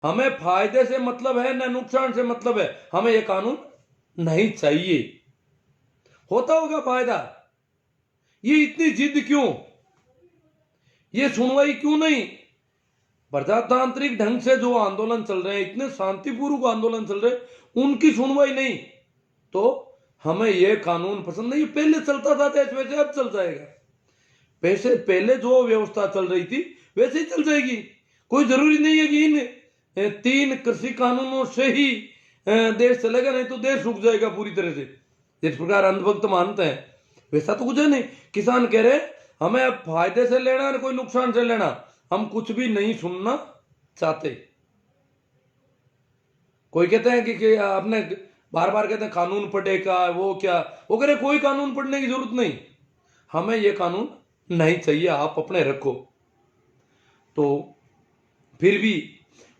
हमें फायदे से मतलब है न नुकसान से मतलब है, हमें ये कानून नहीं चाहिए। होता होगा फायदा, ये इतनी जिद क्यों, ये सुनवाई क्यों नहीं? प्रजातांत्रिक ढंग से जो आंदोलन चल रहे हैं, इतने शांतिपूर्वक आंदोलन चल रहे हैं, उनकी सुनवाई नहीं, तो हमें यह कानून पसंद नहीं। पहले चलता था देश वैसे अब चल जाएगा, वैसे पहले जो व्यवस्था चल रही थी वैसे ही चल जाएगी। कोई जरूरी नहीं है कि इन 3 कृषि कानूनों से ही देश चलेगा, नहीं तो देश रुक जाएगा पूरी तरह से। जिस प्रकार अंधभक्त मानते हैं वैसा तो कुछ है नहीं। किसान कह रहे हमें अब फायदे से लेना है, कोई नुकसान से लेना, हम कुछ भी नहीं सुनना चाहते। कोई कहते हैं कि आपने बार बार कहते हैं कानून पढ़ेगा, वो क्या, वो कह रहे कोई कानून पढ़ने की जरूरत नहीं, हमें ये कानून नहीं चाहिए, आप अपने रखो। तो फिर भी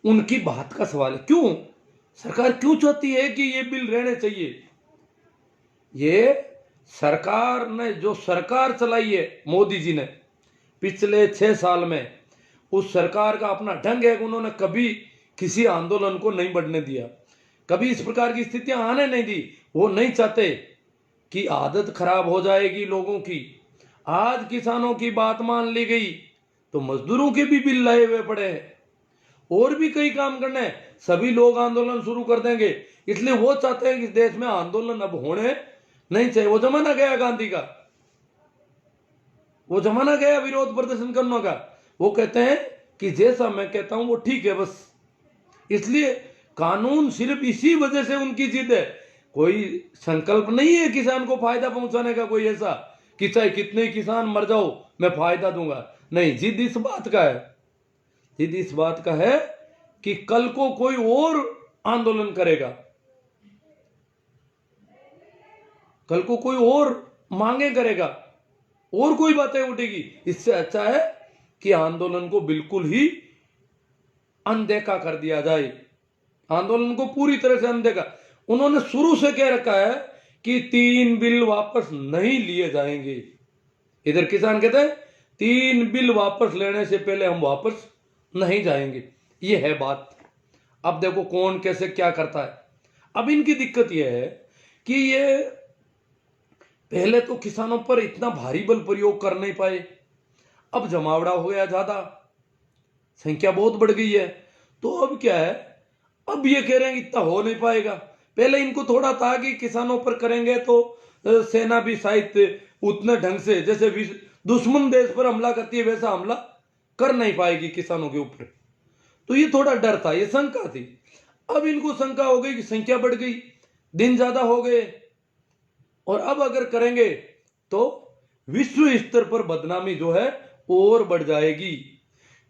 उनकी बात का सवाल है, क्यों सरकार क्यों चाहती है कि ये बिल रहने चाहिए? ये सरकार ने जो सरकार चलाई है मोदी जी ने पिछले 6 साल में, उस सरकार का अपना ढंग है कि उन्होंने कभी किसी आंदोलन को नहीं बढ़ने दिया, कभी इस प्रकार की स्थितियां आने नहीं दी। वो नहीं चाहते कि आदत खराब हो जाएगी लोगों की। आज किसानों की बात मान ली गई तो मजदूरों के भी बिल लाए हुए पड़े हैं, और भी कई काम करने हैं, सभी लोग आंदोलन शुरू कर देंगे। इसलिए वो चाहते हैं कि इस देश में आंदोलन अब होने नहीं चाहिए। वो जमाना गया गांधी का, वो जमाना गया विरोध प्रदर्शन करने का। वो कहते हैं कि जैसा मैं कहता हूं वो ठीक है बस। इसलिए कानून सिर्फ इसी वजह से उनकी जिद है, कोई संकल्प नहीं है किसान को फायदा पहुंचाने का, कोई ऐसा कि चाहे कितने किसान मर जाओ मैं फायदा दूंगा, नहीं। जिद इस बात का है, जिद इस बात का है कि कल को कोई और आंदोलन करेगा, कल को कोई और मांगे करेगा, और कोई बातें उठेगी। इससे अच्छा है कि आंदोलन को बिल्कुल ही अनदेखा कर दिया जाए, आंदोलन को पूरी तरह से अनदेखा। उन्होंने शुरू से कह रखा है कि 3 बिल वापस नहीं लिए जाएंगे। इधर किसान कहते हैं 3 बिल वापस लेने से पहले हम वापस नहीं जाएंगे, ये है बात। अब देखो कौन कैसे क्या करता है। अब इनकी दिक्कत यह है कि ये पहले तो किसानों पर इतना भारी बल प्रयोग कर नहीं पाए, अब जमावड़ा हो गया, ज्यादा संख्या बहुत बढ़ गई है, तो अब क्या है, अब ये कह रहे हैं इतना हो नहीं पाएगा। पहले इनको थोड़ा था कि किसानों पर करेंगे तो सेना भी शायद उतने ढंग से, जैसे दुश्मन देश पर हमला करती है वैसा हमला कर नहीं पाएगी किसानों के ऊपर, तो ये थोड़ा डर था, ये शंका थी। अब इनको शंका हो गई कि संख्या बढ़ गई, दिन ज्यादा हो गए, और अब अगर करेंगे तो विश्व स्तर पर बदनामी जो है और बढ़ जाएगी।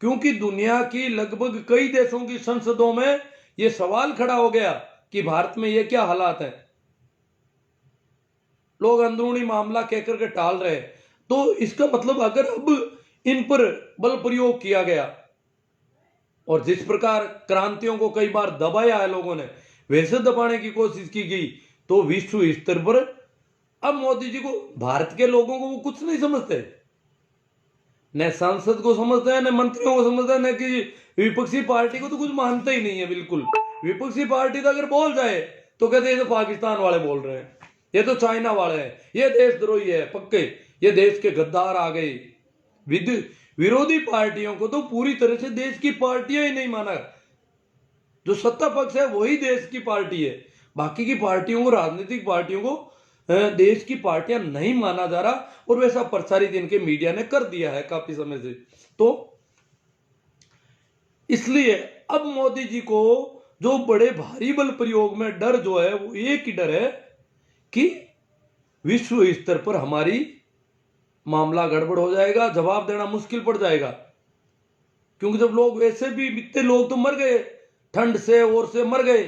क्योंकि दुनिया की लगभग कई देशों की संसदों में यह सवाल खड़ा हो गया कि भारत में ये क्या हालात है, लोग अंदरूनी मामला कहकर के टाल रहे। तो इसका मतलब अगर अब इन पर बल प्रयोग किया गया, और जिस प्रकार क्रांतियों को कई बार दबाया है लोगों ने, वैसे दबाने की कोशिश की गई, तो विश्व स्तर पर अब मोदी जी को, भारत के लोगों को वो कुछ नहीं समझते, न सांसद को समझते हैं, न मंत्रियों को समझते हैं, न कि विपक्षी पार्टी को तो कुछ मानते ही नहीं है बिल्कुल। विपक्षी पार्टी तो अगर बोल जाए तो कहते हैं ये तो पाकिस्तान वाले बोल रहे हैं, ये तो चाइना वाले हैं, ये देशद्रोही है पक्के, ये देश के गद्दार आ गए। विरोधी पार्टियों को तो पूरी तरह से देश की पार्टियां ही नहीं माना, जो सत्ता पक्ष है वही देश की पार्टी है, बाकी की पार्टियों को, राजनीतिक पार्टियों को देश की पार्टियां नहीं माना जा रहा, और वैसा प्रचारित इनके मीडिया ने कर दिया है काफी समय से। तो इसलिए अब मोदी जी को जो बड़े भारी बल प्रयोग में डर जो है वो एक ही डर है कि विश्व स्तर पर हमारी मामला गड़बड़ हो जाएगा, जवाब देना मुश्किल पड़ जाएगा। क्योंकि जब लोग, वैसे भी इतने लोग तो मर गए ठंड से और से मर गए,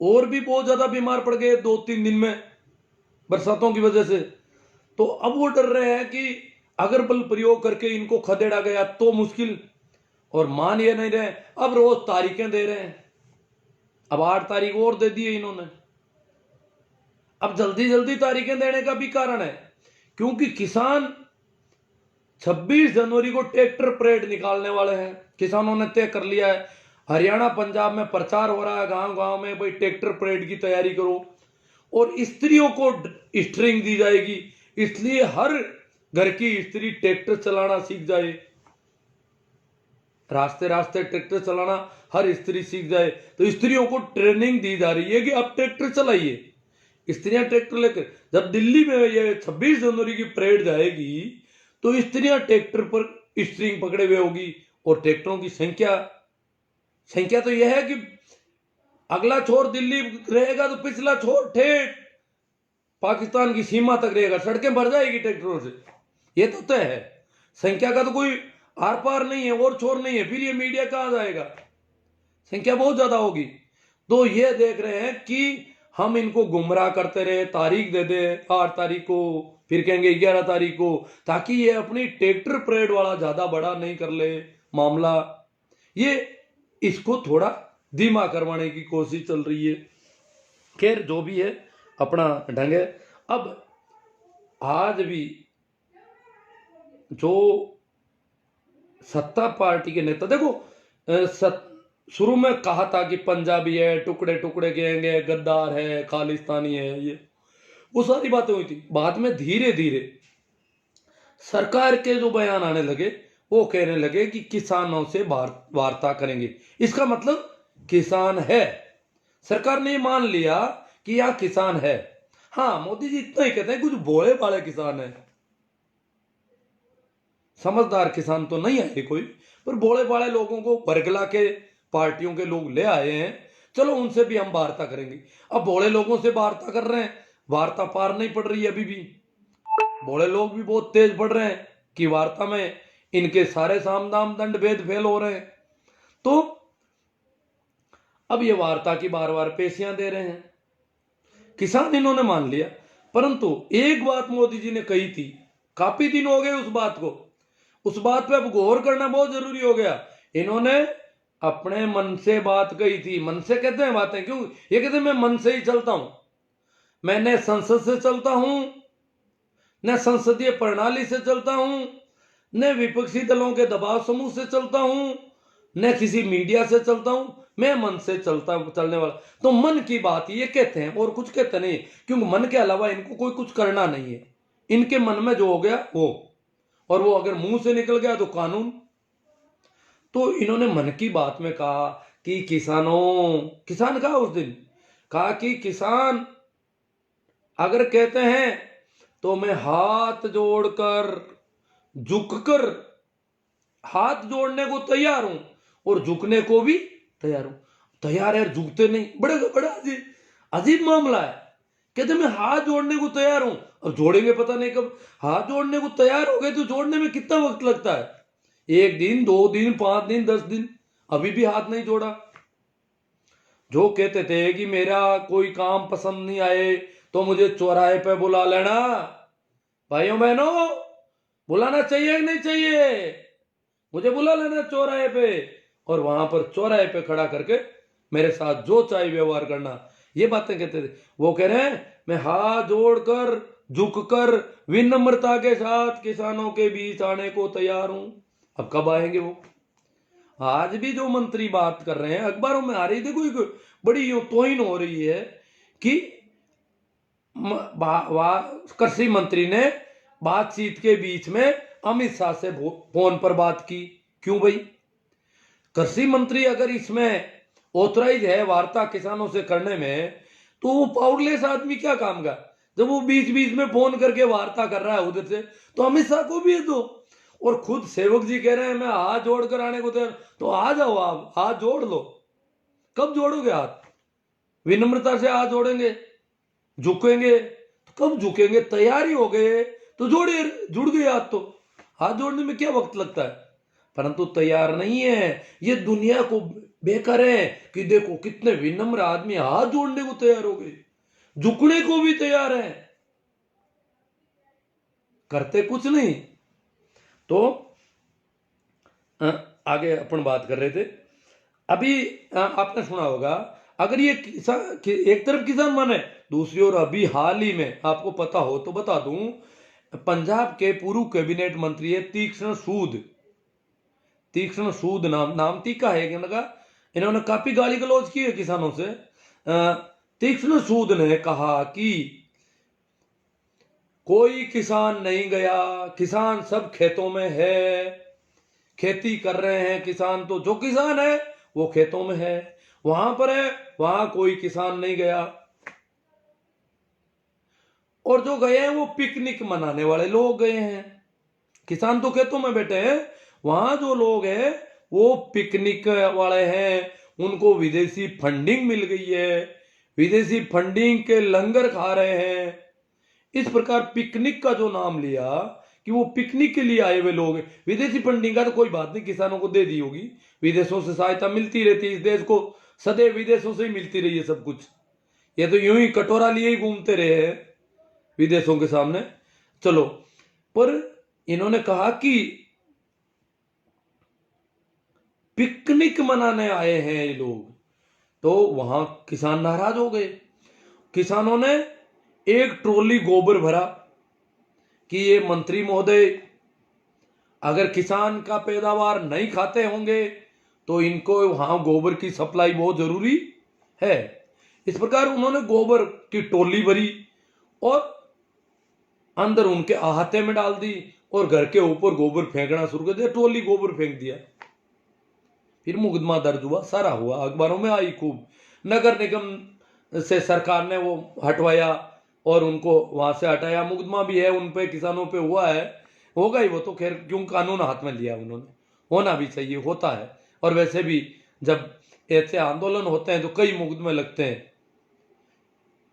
और भी बहुत ज्यादा बीमार पड़ गए 2-3 दिन में बरसातों की वजह से। तो अब वो डर रहे हैं कि अगर बल प्रयोग करके इनको खदेड़ा गया तो मुश्किल, और मान ये नहीं रहे। अब रोज तारीखें दे रहे हैं, अब 8 तारीख और दे दी है इन्होंने। अब जल्दी जल्दी तारीखें देने का भी कारण है क्योंकि किसान 26 जनवरी को ट्रैक्टर परेड निकालने वाले हैं, किसानों ने तय कर लिया है। हरियाणा पंजाब में प्रचार हो रहा है गांव गांव में, भाई ट्रैक्टर परेड की तैयारी करो और स्त्रियों को स्ट्रिंग दी जाएगी, इसलिए हर घर की स्त्री ट्रैक्टर चलाना सीख जाए, रास्ते रास्ते ट्रैक्टर चलाना हर स्त्री सीख जाए। तो स्त्रियों को ट्रेनिंग दी जा रही है कि आप ट्रैक्टर चलाइए, स्त्रियां ट्रैक्टर लेकर, जब दिल्ली में ये 26 जनवरी की परेड जाएगी तो स्त्रियां ट्रैक्टर पर स्ट्रिंग पकड़े हुए होगी और ट्रैक्टरों की संख्या तो यह है कि अगला छोर दिल्ली रहेगा तो पिछला छोर ठेठ पाकिस्तान की सीमा तक रहेगा, सड़कें भर जाएगी ट्रैक्टरों से, ये तो तय है। संख्या का तो कोई आर पार नहीं है और छोर नहीं है, फिर ये मीडिया कहां जाएगा, संख्या बहुत ज्यादा होगी। तो ये देख रहे हैं कि हम इनको गुमराह करते रहे, तारीख दे दे 8 तारीख को, फिर कहेंगे 11 तारीख को, ताकि ये अपनी ट्रैक्टर परेड वाला ज्यादा बड़ा नहीं कर ले मामला, ये इसको थोड़ा धीमा करवाने की कोशिश चल रही है। खैर जो भी है अपना ढंग है। अब आज भी जो सत्ता पार्टी के नेता देखो, शुरू में कहा था कि पंजाबी है, टुकड़े टुकड़े कहेंगे, गद्दार है, खालिस्तानी है, ये वो सारी बातें हुई थी। बाद में धीरे धीरे सरकार के जो बयान आने लगे वो कहने लगे कि किसानों से वार्ता करेंगे, इसका मतलब किसान है, सरकार ने मान लिया कि यह किसान है। हाँ मोदी जी इतना ही कहते हैं कुछ भोले भाले किसान है, समझदार किसान तो नहीं आए कोई, पर भोले भाले लोगों को वर्गला के पार्टियों के लोग ले आए हैं, चलो उनसे भी हम वार्ता करेंगे। अब भोले लोगों से वार्ता कर रहे हैं, वार्ता पार नहीं पड़ रही है, अभी भी भोले लोग भी बहुत तेज बढ़ रहे हैं कि वार्ता में इनके सारे साम दाम दंड भेद फेल हो रहे हैं। तो अब ये वार्ता की बार बार पेशियां दे रहे हैं, किसान इन्होंने मान लिया। परंतु एक बात मोदी जी ने कही थी, काफी दिन हो गए उस बात को, उस बात पे अब गौर करना बहुत जरूरी हो गया। इन्होंने अपने मन से बात कही थी, मन से कहते हैं बातें क्यों, ये कहते हैं मैं मन से ही चलता हूं, मैं न संसद से चलता हूं, न संसदीय प्रणाली से चलता हूं, न विपक्षी दलों के दबाव समूह से चलता हूं, न किसी मीडिया से चलता हूं, मैं मन से चलने वाला। तो मन की बात ये कहते हैं और कुछ कहते नहीं, क्योंकि मन के अलावा इनको कोई कुछ करना नहीं है, इनके मन में जो हो गया वो, और वो अगर मुंह से निकल गया तो कानून। तो इन्होंने मन की बात में कहा कि किसान कहा उस दिन, कहा कि किसान अगर कहते हैं तो मैं हाथ जोड़कर झुककर, हाथ जोड़ने को तैयार हूं और झुकने को भी तैयार हूं। तैयार है, झुकते नहीं, बड़ा अजीब मामला है। कहते मैं हाथ जोड़ने को तैयार हूं, अब जोड़ेंगे पता नहीं कब। हाथ जोड़ने को तैयार हो गए तो जोड़ने में कितना वक्त लगता है, 1 दिन 2 दिन 5 दिन 10 दिन, अभी भी हाथ नहीं जोड़ा। जो कहते थे कि मेरा कोई काम पसंद नहीं आए तो मुझे चौराहे पे बुला लेना, भाइयों बहनों बुलाना चाहिए कि नहीं चाहिए, मुझे बुला लेना चौराहे पे और वहां पर चौराहे पे खड़ा करके मेरे साथ जो चाहे व्यवहार करना, ये बातें कहते थे। वो कह रहे हैं मैं हाथ जोड़कर झुककर विनम्रता के साथ किसानों के बीच आने को तैयार हूं। अब कब आएंगे वो? आज भी जो मंत्री बात कर रहे हैं, अखबारों में आ रही, देखो एक बड़ी तोहिन हो रही है कि कृषि मंत्री ने बातचीत के बीच में अमित शाह से फोन पर बात की। क्यों भाई? कृषि मंत्री अगर इसमें ऑथराइज है वार्ता किसानों से करने में, तो वो पावरलेस आदमी क्या काम का, जब वो बीच बीच में फोन करके वार्ता कर रहा है उधर से, तो अमित शाह को भी है दो। और खुद सेवक जी कह रहे हैं मैं हाथ जोड़कर आने को तैयार, तो आ जाओ, आप हाथ जोड़ लो। कब जोड़ोगे हाथ? विनम्रता से हाथ जोड़ेंगे, झुकेंगे तो कब झुकेंगे? तैयारी हो गए तो जोड़े, जुड़ गए हाथ, तो हाथ जोड़ने में क्या वक्त लगता है? परंतु तैयार नहीं है, ये दुनिया को बेकार है कि देखो कितने विनम्र आदमी हाथ जोड़ने को तैयार हो गए, झुकने को भी तैयार है, करते कुछ नहीं। तो आगे अपन बात कर रहे थे, अभी आपने सुना होगा, अगर ये एक तरफ किसान माने, दूसरी ओर अभी हाल ही में आपको पता हो तो बता दूं, पंजाब के पूर्व कैबिनेट मंत्री है तीक्ष्ण सूद नाम तीखा है इनका, इन्होंने काफी गाली गलौज की है किसानों से। तीक्ष्ण सूद ने कहा कि कोई किसान नहीं गया, किसान सब खेतों में है, खेती कर रहे हैं किसान, तो जो किसान है वो खेतों में है, वहां पर है, वहां कोई किसान नहीं गया। और जो गए हैं वो पिकनिक मनाने वाले लोग गए हैं। किसान तो खेतों में बैठे हैं, वहां जो लोग हैं वो पिकनिक वाले हैं, उनको विदेशी फंडिंग मिल गई है, विदेशी फंडिंग के लंगर खा रहे हैं। इस प्रकार पिकनिक का जो नाम लिया कि वो पिकनिक के लिए आए हुए लोग हैं। विदेशी फंडिंग का तो कोई बात नहीं, किसानों को दे दी होगी, विदेशों से सहायता मिलती रहती है, इस देश को सदैव विदेशों से ही मिलती रही है सब कुछ। ये तो यूं ही कटोरा लिए ही घूमते रहे हैं विदेशों के सामने। चलो, पर इन्होंने कहा कि पिकनिक मनाने आए हैं ये लोग, तो वहां किसान नाराज हो गए। किसानों ने एक ट्रॉली गोबर भरा कि ये मंत्री महोदय अगर किसान का पैदावार नहीं खाते होंगे तो इनको वहां गोबर की सप्लाई बहुत जरूरी है। इस प्रकार उन्होंने गोबर की टोली भरी और अंदर उनके अहाते में डाल दी और घर के ऊपर गोबर फेंकना शुरू कर दिया, टोली गोबर फेंक दिया। फिर मुकदमा दर्ज हुआ, सारा हुआ, अखबारों में आई खूब। नगर निगम से सरकार ने वो हटवाया और उनको वहां से हटाया, मुकदमा भी है उन पे, किसानों पे हुआ है, होगा ही वो तो, खैर क्यों कानून हाथ में लिया उन्होंने, होना भी चाहिए, होता है। और वैसे भी जब ऐसे आंदोलन होते हैं तो कई मुकदमे लगते हैं,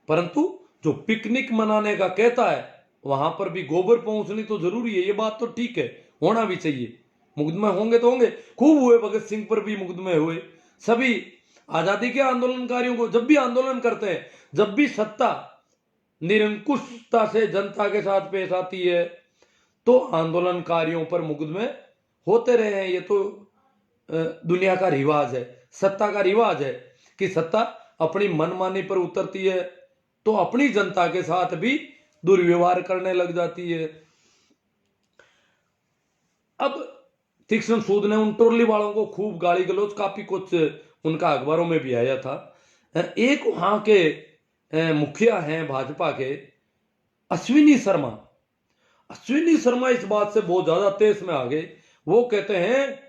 परंतु जो पिकनिक मनाने का कहता है वहां पर भी गोबर पहुंचनी तो जरूरी है, ये बात तो ठीक है, होना भी चाहिए। मुकदमे होंगे तो होंगे, खूब हुए, भगत सिंह पर भी मुकदमे हुए। सभी आजादी के आंदोलनकारियों को, जब भी आंदोलन करते हैं, जब भी सत्ता निरंकुशता से जनता के साथ पेश आती है तो आंदोलनकारियों पर मुकदमे होते रहे हैं। ये तो दुनिया का रिवाज है, सत्ता का रिवाज है कि सत्ता अपनी मनमानी पर उतरती है तो अपनी जनता के साथ भी दुर्व्यवहार करने लग जाती है। अब तीक्ष्ण सूद ने उन टोली वालों को खूब गाली गलौज, काफी कुछ उनका अखबारों में भी आया था। एक वहां के मुखिया हैं भाजपा के, अश्विनी शर्मा। अश्विनी शर्मा इस बात से बहुत ज्यादा तेज में आ गए। वो कहते हैं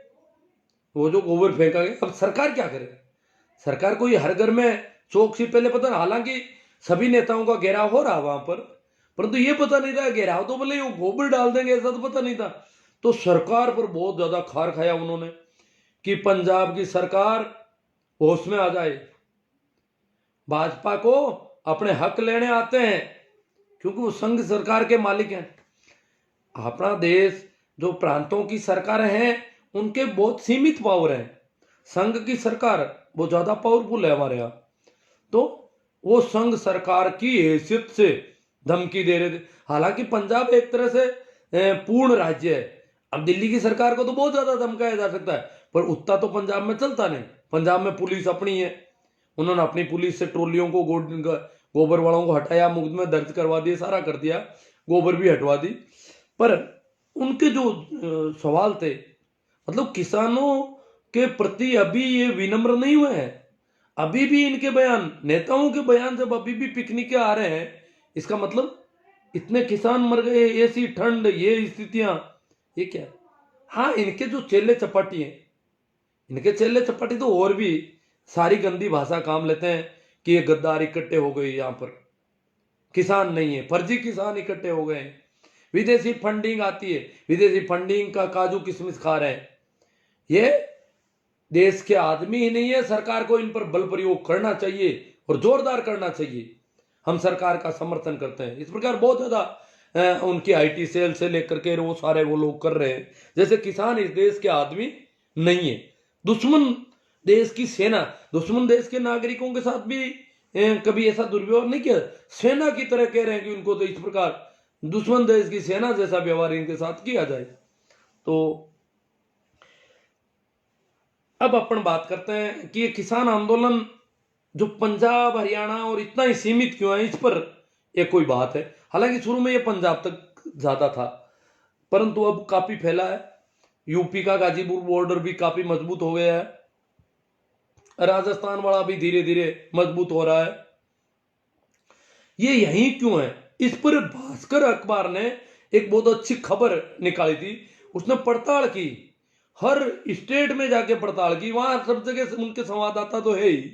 वो जो गोबर फेंका गया, अब सरकार क्या करे? सरकार को हर घर में चौकसी पहले पता ना, हालांकि सभी नेताओं का घेराव हो रहा वहां पर, परंतु ये पता नहीं था घेराव तो बोले वो गोबर डाल देंगे, ऐसा तो पता नहीं था। तो सरकार पर बहुत ज्यादा खार खाया उन्होंने कि पंजाब की सरकार होश में आ जाए, भाजपा को अपने हक लेने आते हैं क्योंकि वो संघ सरकार के मालिक हैं। अपना देश जो प्रांतों की सरकार हैं उनके बहुत सीमित पावर है, संघ की सरकार वो ज्यादा पावरफुल है हमारे यहाँ। तो वो संघ सरकार की हैसियत से धमकी दे रहे थे। हालांकि पंजाब एक तरह से पूर्ण राज्य है, अब दिल्ली की सरकार को तो बहुत ज्यादा धमकाया जा सकता है, पर उतना तो पंजाब में चलता नहीं। पंजाब में पुलिस अपनी है, उन्होंने अपनी पुलिस से ट्रोलियों को गोबर वालों को हटाया, मुकदमे दर्ज करवा दिए, सारा कर दिया, गोबर भी हटवा दी। पर उनके जो सवाल थे, मतलब किसानों के प्रति अभी ये विनम्र नहीं हुए हैं। अभी भी इनके बयान, नेताओं के बयान जब अभी भी पिकनिक के आ रहे हैं, इसका मतलब इतने किसान मर गए, ऐसी ठंड, ये स्थितियां, ये क्या? हाँ, इनके जो चेले चपाटी हैं, इनके चेले चपाटी तो और भी सारी गंदी भाषा काम लेते हैं कि ये गद्दार इकट्ठे हो गए, यहां पर किसान नहीं है, फर्जी किसान इकट्ठे हो गए हैं, विदेशी फंडिंग आती है, विदेशी फंडिंग का काजू किशमिश खा रहे हैं। ये देश के आदमी ही नहीं है, सरकार को इन पर बल प्रयोग करना चाहिए और जोरदार करना चाहिए। हम सरकार का समर्थन करते हैं। इस प्रकार बहुत ज्यादा उनकी आईटी सेल से लेकर के वो सारे वो लोग कर रहे हैं जैसे किसान इस देश के आदमी नहीं है, दुश्मन देश की सेना, दुश्मन देश के नागरिकों के साथ भी कभी ऐसा दुर्व्यवहार नहीं किया, सेना की तरह कह रहे हैं कि उनको तो इस प्रकार दुश्मन देश की सेना जैसा व्यवहार इनके साथ किया जाए। तो अब अपन बात करते हैं कि ये किसान आंदोलन जो पंजाब हरियाणा और इतना ही सीमित क्यों है, इस पर एक कोई बात है। हालांकि शुरू में ये पंजाब तक ज्यादा था, परंतु अब काफी फैला है। यूपी का गाजीपुर बॉर्डर भी काफी मजबूत हो गया है। राजस्थान वाला भी धीरे धीरे मजबूत हो रहा है। ये यही क्यों है? इस पर भास्कर अखबार ने एक बहुत अच्छी खबर निकाली थी। उसने पड़ताल की, हर स्टेट में जाके पड़ताल की, वहां सब जगह उनके संवाददाता तो है ही।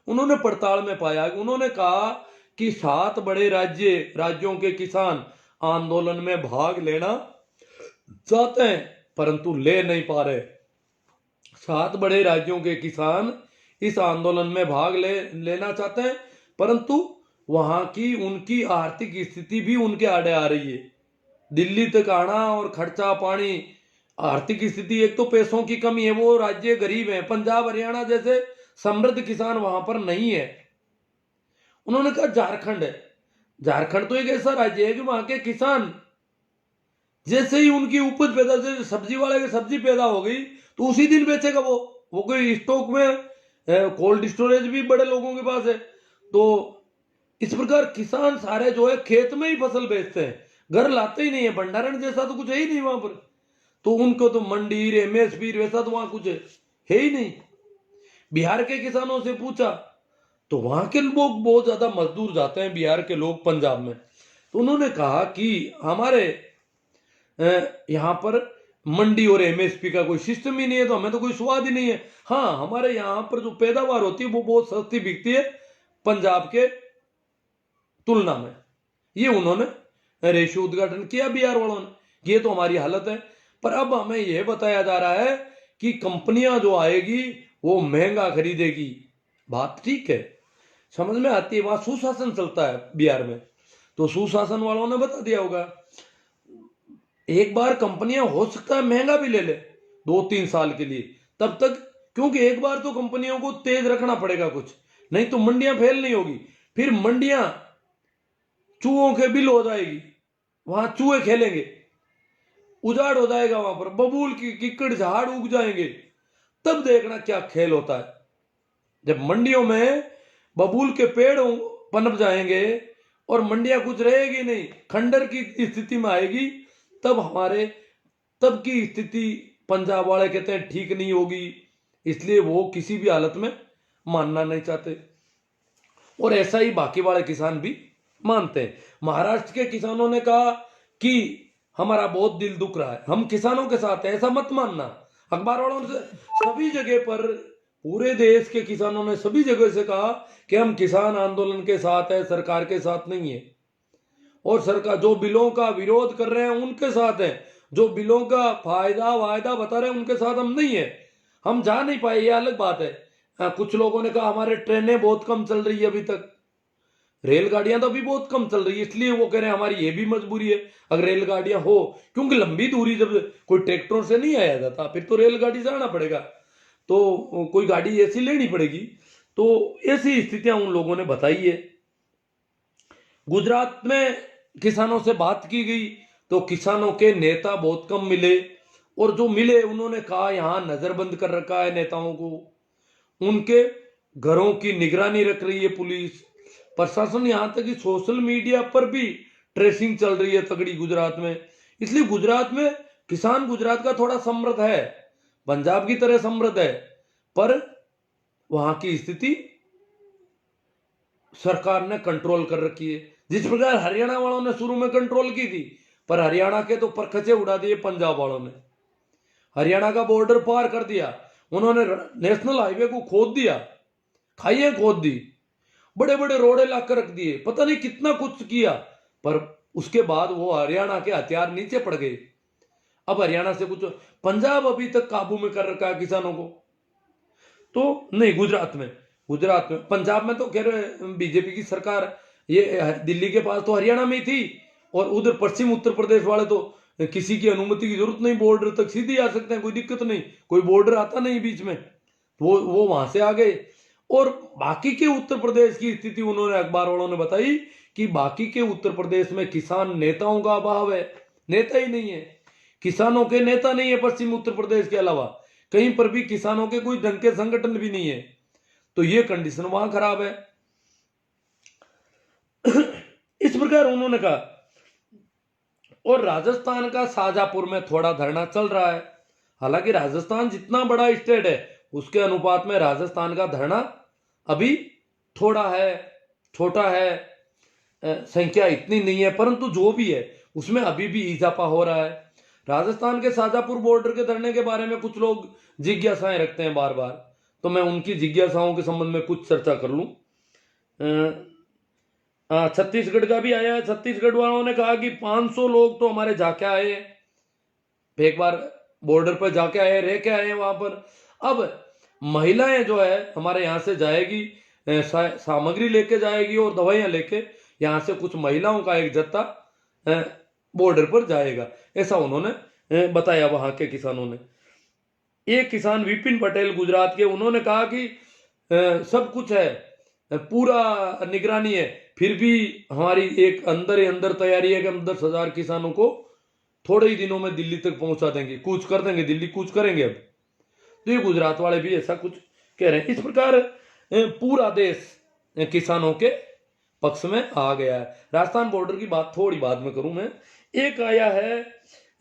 उन्होंने पड़ताल में पाया, उन्होंने कहा कि 7 बड़े राज्यों के किसान आंदोलन में भाग लेना चाहते हैं परंतु ले नहीं पा रहे। 7 बड़े राज्यों के किसान इस आंदोलन में भाग लेना चाहते हैं परंतु वहां की उनकी आर्थिक स्थिति भी उनके आड़े आ रही है। दिल्ली तक आना और खर्चा पानी, आर्थिक स्थिति, एक तो पैसों की कमी है, वो राज्य गरीब है। पंजाब हरियाणा जैसे समृद्ध किसान वहां पर नहीं है। उन्होंने कहा झारखंड है, झारखंड तो एक ऐसा राज्य है कि वहां के किसान जैसे ही उनकी उपज पैदा, जैसे सब्जी वाले की सब्जी पैदा हो गई तो उसी दिन बेचेगा वो कोई स्टॉक में, कोल्ड स्टोरेज भी बड़े लोगों के पास है। तो इस प्रकार किसान सारे जो है खेत में ही फसल बेचते हैं, घर लाते ही नहीं है। भंडारण जैसा तो कुछ है ही नहीं वहां पर। तो उनको तो मंडी एमएसपी वैसा तो वहां कुछ है ही नहीं। बिहार के किसानों से पूछा तो वहां के लोग बहुत ज्यादा मजदूर जाते हैं, बिहार के लोग पंजाब में। तो उन्होंने कहा कि हमारे यहाँ पर मंडी और एमएसपी का कोई सिस्टम ही नहीं है, तो हमें तो कोई स्वाद ही नहीं है। हाँ, हमारे यहाँ पर जो पैदावार होती है वो बहुत सस्ती बिकती है पंजाब के तुलना में। ये उन्होंने रेशियो उद्घाटन किया बिहार वालों ने। ये तो हमारी हालत है। पर अब हमें यह बताया जा रहा है कि कंपनियां जो आएगी वो महंगा खरीदेगी। बात ठीक है, समझ में आती है, वहां सुशासन चलता है बिहार में। तो सुशासन वालों ने बता दिया होगा, एक बार कंपनियां हो सकता है महंगा भी ले ले 2-3 साल के लिए, तब तक, क्योंकि एक बार तो कंपनियों को तेज रखना पड़ेगा कुछ, नहीं तो मंडियां फेल नहीं होगी। फिर मंडियां चूहों के बिल हो जाएगी, वहां चूहे खेलेंगे, उजाड़ हो जाएगा, वहां पर बबूल की किक्कड़ झाड़ उग जाएंगे। तब देखना क्या खेल होता है। जब मंडियों में बबूल के पेड़ पनप जाएंगे और मंडियां कुछ रहेगी नहीं, खंडर की स्थिति में आएगी, तब की स्थिति पंजाब वाले कहते हैं ठीक नहीं होगी। इसलिए वो किसी भी हालत में मानना नहीं चाहते, और ऐसा ही बाकी वाले किसान भी मानते हैं। महाराष्ट्र के किसानों ने कहा कि हमारा बहुत दिल दुख रहा है, हम किसानों के साथ हैं, ऐसा मत मानना। अखबार वालों ने सभी जगह पर, पूरे देश के किसानों ने सभी जगह से कहा कि हम किसान आंदोलन के साथ है, सरकार के साथ नहीं है। और सरकार जो बिलों का विरोध कर रहे हैं उनके साथ है, जो बिलों का फायदा वायदा बता रहे हैं उनके साथ हम नहीं है। हम जा नहीं पाए, ये अलग बात है। कुछ लोगों ने कहा हमारे ट्रेनें बहुत कम चल रही है, अभी तक रेलगाड़ियां तो अभी बहुत कम चल रही है, इसलिए वो कह रहे हैं हमारी ये भी मजबूरी है अगर रेलगाड़ियां हो, क्योंकि लंबी दूरी जब कोई ट्रैक्टरों से नहीं आया जाता, फिर तो रेलगाड़ी से आना पड़ेगा, तो कोई गाड़ी ऐसी लेनी पड़ेगी। तो ऐसी स्थितियां उन लोगों ने बताई है। गुजरात में किसानों से बात की गई तो किसानों के नेता बहुत कम मिले, और जो मिले उन्होंने कहा यहां नजरबंद कर रखा है नेताओं को, उनके घरों की निगरानी रख रही है पुलिस प्रशासन, यहां तक कि सोशल मीडिया पर भी ट्रेसिंग चल रही है तगड़ी गुजरात में। इसलिए गुजरात में किसान, गुजरात का थोड़ा समृद्ध है, पंजाब की तरह समृद्ध है, पर वहां की स्थिति सरकार ने कंट्रोल कर रखी है। जिस प्रकार हरियाणा वालों ने शुरू में कंट्रोल की थी, पर हरियाणा के तो परखचे उड़ा दिए पंजाब वालों ने। हरियाणा का बॉर्डर पार कर दिया उन्होंने, नेशनल हाईवे को खोद दिया, खाइयां खोद दी, बड़े बड़े रोड़े लाकर रख दिए, पता नहीं कितना कुछ किया, पर उसके बाद वो हरियाणा के हथियार नीचे पड़ गए। अब हरियाणा से कुछ, पंजाब अभी तक काबू में कर रखा है किसानों को, तो नहीं गुजरात में, पंजाब में तो खैर बीजेपी की सरकार, ये दिल्ली के पास तो हरियाणा में ही थी, और उधर पश्चिम उत्तर प्रदेश वाले तो किसी की अनुमति की जरूरत नहीं, बॉर्डर तक सीधे आ सकते हैं, कोई दिक्कत नहीं, कोई बॉर्डर आता नहीं बीच में, वो वहां से आ गए। और बाकी के उत्तर प्रदेश की स्थिति उन्होंने, अखबार वालों ने बताई कि बाकी के उत्तर प्रदेश में किसान नेताओं का अभाव है, नेता ही नहीं है, किसानों के नेता नहीं है पश्चिम उत्तर प्रदेश के अलावा, कहीं पर भी किसानों के कोई ढंग के संगठन भी नहीं है। तो ये कंडीशन वहां खराब है। इस प्रकार उन्होंने कहा। और राजस्थान का शाजापुर में थोड़ा धरना चल रहा है। हालांकि राजस्थान जितना बड़ा स्टेट है उसके अनुपात में राजस्थान का धरना अभी थोड़ा है, छोटा है, संख्या इतनी नहीं है, परंतु जो भी है उसमें अभी भी इजाफा हो रहा है। राजस्थान के शाजापुर बॉर्डर के धरने के बारे में कुछ लोग जिज्ञासाएं रखते हैं बार बार, तो मैं उनकी जिज्ञासाओं के संबंध में कुछ चर्चा कर लूं। छत्तीसगढ़ का भी आया है। छत्तीसगढ़ वालों ने कहा कि 500 लोग तो हमारे जाके आए हैं, एक बार बॉर्डर पर जाके आए, रह के आए हैं वहां पर। अब महिलाएं जो है हमारे यहाँ से जाएगी, सामग्री लेके जाएगी और दवाइयां लेके यहाँ से कुछ महिलाओं का एक जत्था बॉर्डर पर जाएगा, ऐसा उन्होंने बताया वहां के किसानों ने। एक किसान विपिन पटेल गुजरात के, उन्होंने कहा कि सब कुछ है, पूरा निगरानी है, फिर भी हमारी एक अंदर ही अंदर तैयारी है कि हम 10,000 किसानों को थोड़े ही दिनों में दिल्ली तक पहुंचा देंगे, कूच कर देंगे, दिल्ली कूच करेंगे। अब तो ये गुजरात वाले भी ऐसा कुछ कह रहे हैं। इस प्रकार पूरा देश किसानों के पक्ष में आ गया है। राजस्थान बॉर्डर की बात थोड़ी बाद में करूं मैं। एक आया है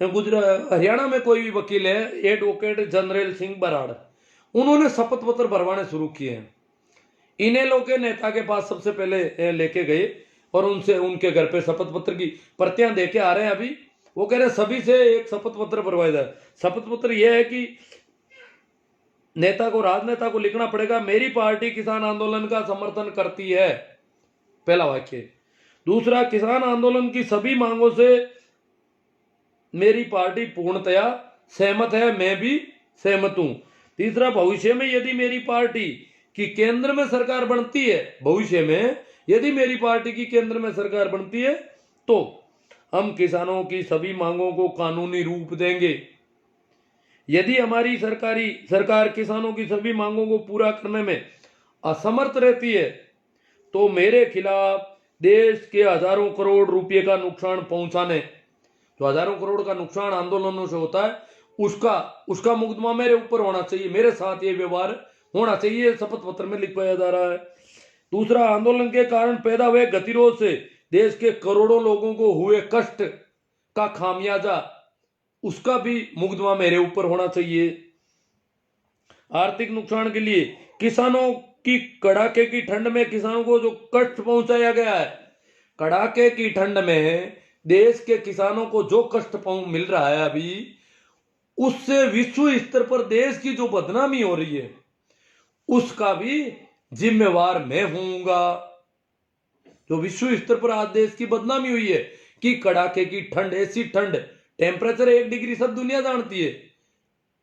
हरियाणा में कोई भी वकील है, एडवोकेट जनरल सिंह बराड़, उन्होंने शपथ पत्र भरवाने शुरू किए हैं। इनेलो के नेता के पास सबसे पहले लेके गए और उनसे उनके घर पे शपथ पत्र की प्रतियां देके आ रहे हैं। अभी वो कह रहे हैं सभी से एक शपथ पत्र भरवाया जाए। शपथ पत्र यह है कि नेता को, राजनेता को लिखना पड़ेगा, मेरी पार्टी किसान आंदोलन का समर्थन करती है, पहला वाक्य। दूसरा, किसान आंदोलन की सभी मांगों से मेरी पार्टी पूर्णतया सहमत है, मैं भी सहमत हूं। तीसरा, भविष्य में यदि मेरी पार्टी की केंद्र में सरकार बनती है, भविष्य में यदि मेरी पार्टी की केंद्र में सरकार बनती है तो हम किसानों की सभी मांगों को कानूनी रूप देंगे। यदि हमारी सरकार किसानों की सभी मांगों को पूरा करने में असमर्थ रहती है तो मेरे खिलाफ देश के हजारों करोड़ रुपए का नुकसान पहुंचाने, जो हजारों करोड़ का नुकसान आंदोलनों से होता है, उसका मुकदमा मेरे ऊपर होना चाहिए, मेरे साथ ये व्यवहार होना चाहिए, शपथ पत्र में लिखवाया जा रहा है। दूसरा, आंदोलन के कारण पैदा हुए गतिरोध से देश के करोड़ों लोगों को हुए कष्ट का खामियाजा, उसका भी मुकदमा मेरे ऊपर होना चाहिए। आर्थिक नुकसान के लिए किसानों की कड़ाके की ठंड में किसानों को जो कष्ट पहुंचाया गया है, कड़ाके की ठंड में देश के किसानों को जो कष्ट मिल रहा है अभी, उससे विश्व स्तर पर देश की जो बदनामी हो रही है उसका भी जिम्मेवार मैं हूंगा। जो विश्व स्तर पर आज देश की बदनामी हुई है कि कड़ाके की ठंड, ऐसी ठंड, टेम्परेचर 1 डिग्री सब दुनिया जानती है,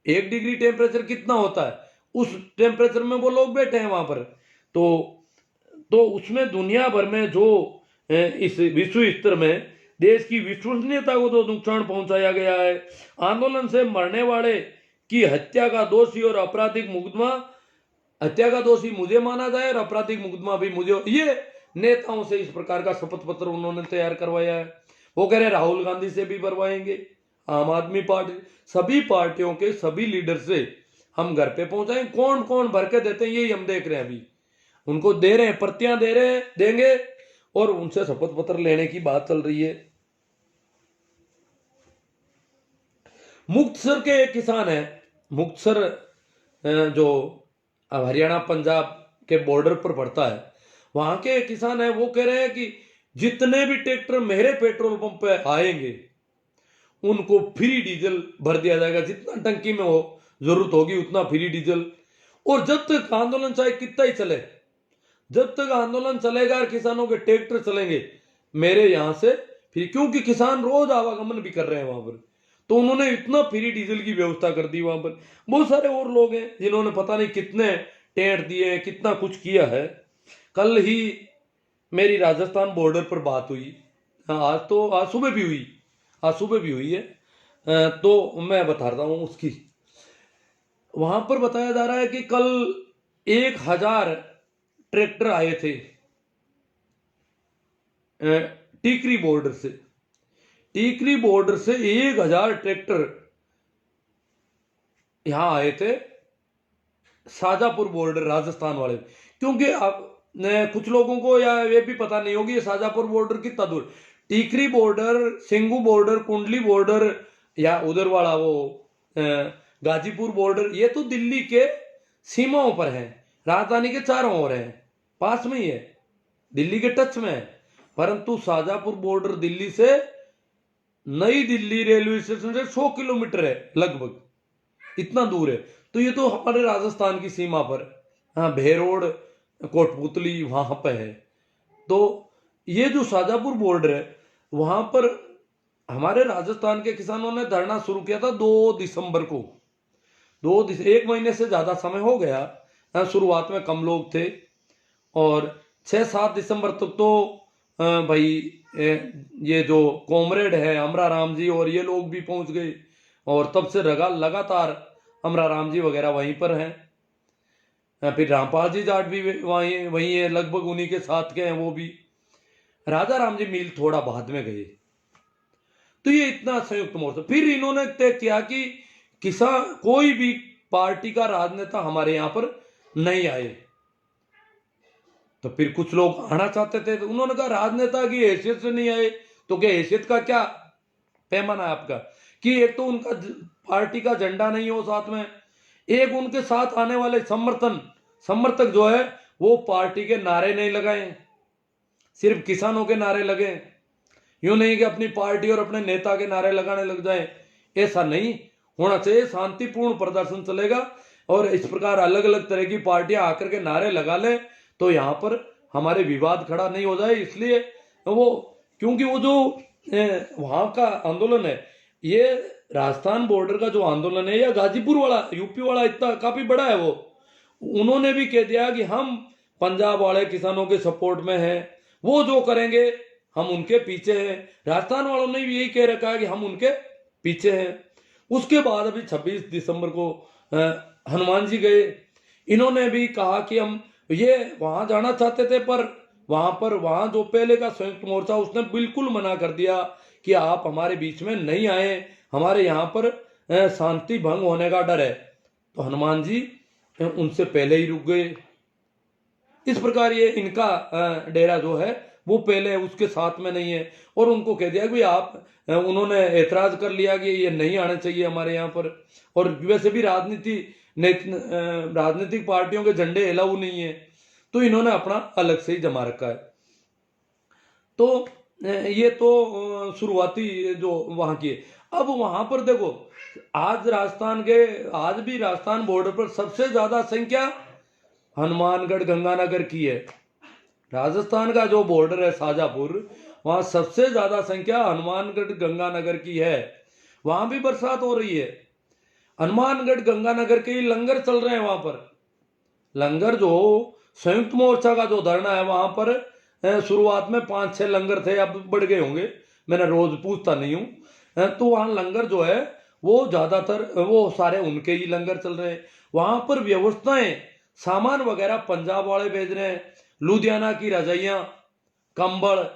1 डिग्री टेम्परेचर कितना होता है, उस टेम्परेचर में वो लोग बैठे हैं वहां पर, तो उसमें दुनिया भर में जो इस विश्व स्तर में देश की विश्वसनीयता को तो नुकसान पहुंचाया गया है। आंदोलन से मरने वाले की हत्या का दोषी और आपराधिक मुकदमा, हत्या का दोषी मुझे माना जाए और आपराधिक मुकदमा भी मुझे, ये नेताओं से इस प्रकार का शपथ पत्र उन्होंने तैयार करवाया है। वो कह रहे राहुल गांधी से भी भरवाएंगे, आम आदमी पार्टी, सभी पार्टियों के सभी लीडर से हम घर पे पहुंचाएंगे। कौन कौन भर के देते हैं यही हम देख रहे हैं, अभी उनको दे रहे हैं, प्रतियां दे रहे हैं, देंगे, और उनसे शपथ पत्र लेने की बात चल रही है। मुक्तसर के एक किसान है, मुक्तसर जो हरियाणा पंजाब के बॉर्डर पर पड़ता है, वहां के किसान है, वो कह रहे हैं कि जितने भी ट्रैक्टर मेरे पेट्रोल पंप पे आएंगे उनको फ्री डीजल भर दिया जाएगा, जितना टंकी में हो जरूरत होगी उतना फ्री डीजल। और जब तक आंदोलन चाहे कितना ही चले, जब तक आंदोलन चलेगा और किसानों के ट्रैक्टर चलेंगे मेरे यहां से फिर, क्योंकि किसान रोज आवागमन भी कर रहे हैं वहां पर, तो उन्होंने इतना फ्री डीजल की व्यवस्था कर दी वहां पर। बहुत सारे और लोग हैं जिन्होंने पता नहीं कितने टेंट दिए, कितना कुछ किया है। कल ही मेरी राजस्थान बॉर्डर पर बात हुई, आज सुबह भी हुई है, तो मैं बता रहा हूं उसकी। वहां पर बताया जा रहा है कि कल 1,000 ट्रैक्टर आए थे टीकरी बॉर्डर से, टीकरी बॉर्डर से 1,000 ट्रैक्टर यहां आए थे शाजापुर बॉर्डर राजस्थान वाले। क्योंकि अब कुछ लोगों को या ये भी पता नहीं होगी ये शाजापुर बॉर्डर कितना दूर, टीकरी बॉर्डर, सिंगू बॉर्डर, कुंडली बॉर्डर, या उधर वाला वो गाजीपुर बॉर्डर, ये तो दिल्ली के सीमाओं पर है, राजधानी के चारों ओर है, पास में ही है, दिल्ली के टच में है। परंतु शाहजहांपुर बॉर्डर दिल्ली से नई दिल्ली रेलवे स्टेशन से 100 किलोमीटर है लगभग, इतना दूर है। तो ये तो हमारे राजस्थान की सीमा पर, हाँ, भेरोड कोटपुतली वहां पे है। तो ये जो शाहजहांपुर बॉर्डर है वहां पर हमारे राजस्थान के किसानों ने धरना शुरू किया था 2 दिसंबर को। 1 महीने से ज्यादा समय हो गया। शुरुआत में कम लोग थे और 6-7 दिसंबर तक तो भाई ये जो कॉमरेड है अमरा राम जी और ये लोग भी पहुंच गए, और तब से लगातार अमरा राम जी वगैरह वहीं पर हैं। फिर रामपाल जी जाट भी वहीं है, लगभग उन्हीं के साथ के हैं वो भी। राजा राम जी मील थोड़ा बाद में गए। तो ये इतना संयुक्त मोर्चा। फिर इन्होंने तय किया कि किसान कोई भी पार्टी का राजनेता हमारे यहां पर नहीं आए। तो फिर कुछ लोग आना चाहते थे, तो उन्होंने कहा राजनेता की हैसियत से नहीं आए तो क्या हैसियत का क्या पैमाना है आपका, कि एक तो उनका पार्टी का झंडा नहीं हो साथ में, एक उनके साथ आने वाले समर्थक जो है वो पार्टी के नारे नहीं लगाए, सिर्फ किसानों के नारे लगे। यूं नहीं कि अपनी पार्टी और अपने नेता के नारे लगाने लग जाए, ऐसा नहीं होना चाहिए। शांतिपूर्ण प्रदर्शन चलेगा और इस प्रकार अलग अलग तरह की पार्टियां आकर के नारे लगा ले तो यहाँ पर हमारे विवाद खड़ा नहीं हो जाए। इसलिए वो, क्योंकि वो जो वहां का आंदोलन है, ये राजस्थान बॉर्डर का जो आंदोलन है या गाजीपुर वाला यूपी वाला इतना काफी बड़ा है, वो उन्होंने भी कह दिया कि हम पंजाब वाले किसानों के सपोर्ट में हैं, वो जो करेंगे हम उनके पीछे हैं। राजस्थान वालों ने भी यही कह रखा है कि हम उनके पीछे हैं। उसके बाद अभी 26 दिसंबर को हनुमान जी गए, इन्होंने भी कहा कि हम ये वहां जाना चाहते थे, पर वहां जो पहले का संयुक्त मोर्चा उसने बिल्कुल मना कर दिया कि आप हमारे बीच में नहीं आए, हमारे यहाँ पर शांति भंग होने का डर है। तो हनुमान जी उनसे पहले ही रुक गए। इस प्रकार ये इनका डेरा जो है वो पहले उसके साथ में नहीं है, और उनको कह दिया कि आप, उन्होंने एतराज कर लिया कि ये नहीं आना चाहिए हमारे यहाँ पर। और वैसे भी राजनीतिक पार्टियों के झंडे अलाउ नहीं है, तो इन्होंने अपना अलग से ही जमा रखा है। तो ये तो शुरुआती जो वहां की है। अब वहां पर देखो, आज भी राजस्थान बॉर्डर पर सबसे ज्यादा संख्या हनुमानगढ़ गंगानगर की है। राजस्थान का जो बॉर्डर है शाहजहांपुर, वहां सबसे ज्यादा संख्या हनुमानगढ़ गंगानगर की है। वहां भी बरसात हो रही है। हनुमानगढ़ गंगानगर के ही लंगर चल रहे हैं वहां पर। लंगर जो संयुक्त मोर्चा का जो धरना है वहां पर शुरुआत में 5-6 लंगर थे, अब बढ़ गए होंगे, मैंने रोज पूछता नहीं हूं। तो वहां लंगर जो है वो ज्यादातर वो सारे उनके ही लंगर चल रहे हैं। वहां पर व्यवस्थाएं, सामान वगैरह पंजाब वाले भेज रहे हैं, लुधियाना की रजाइयां, कंबल,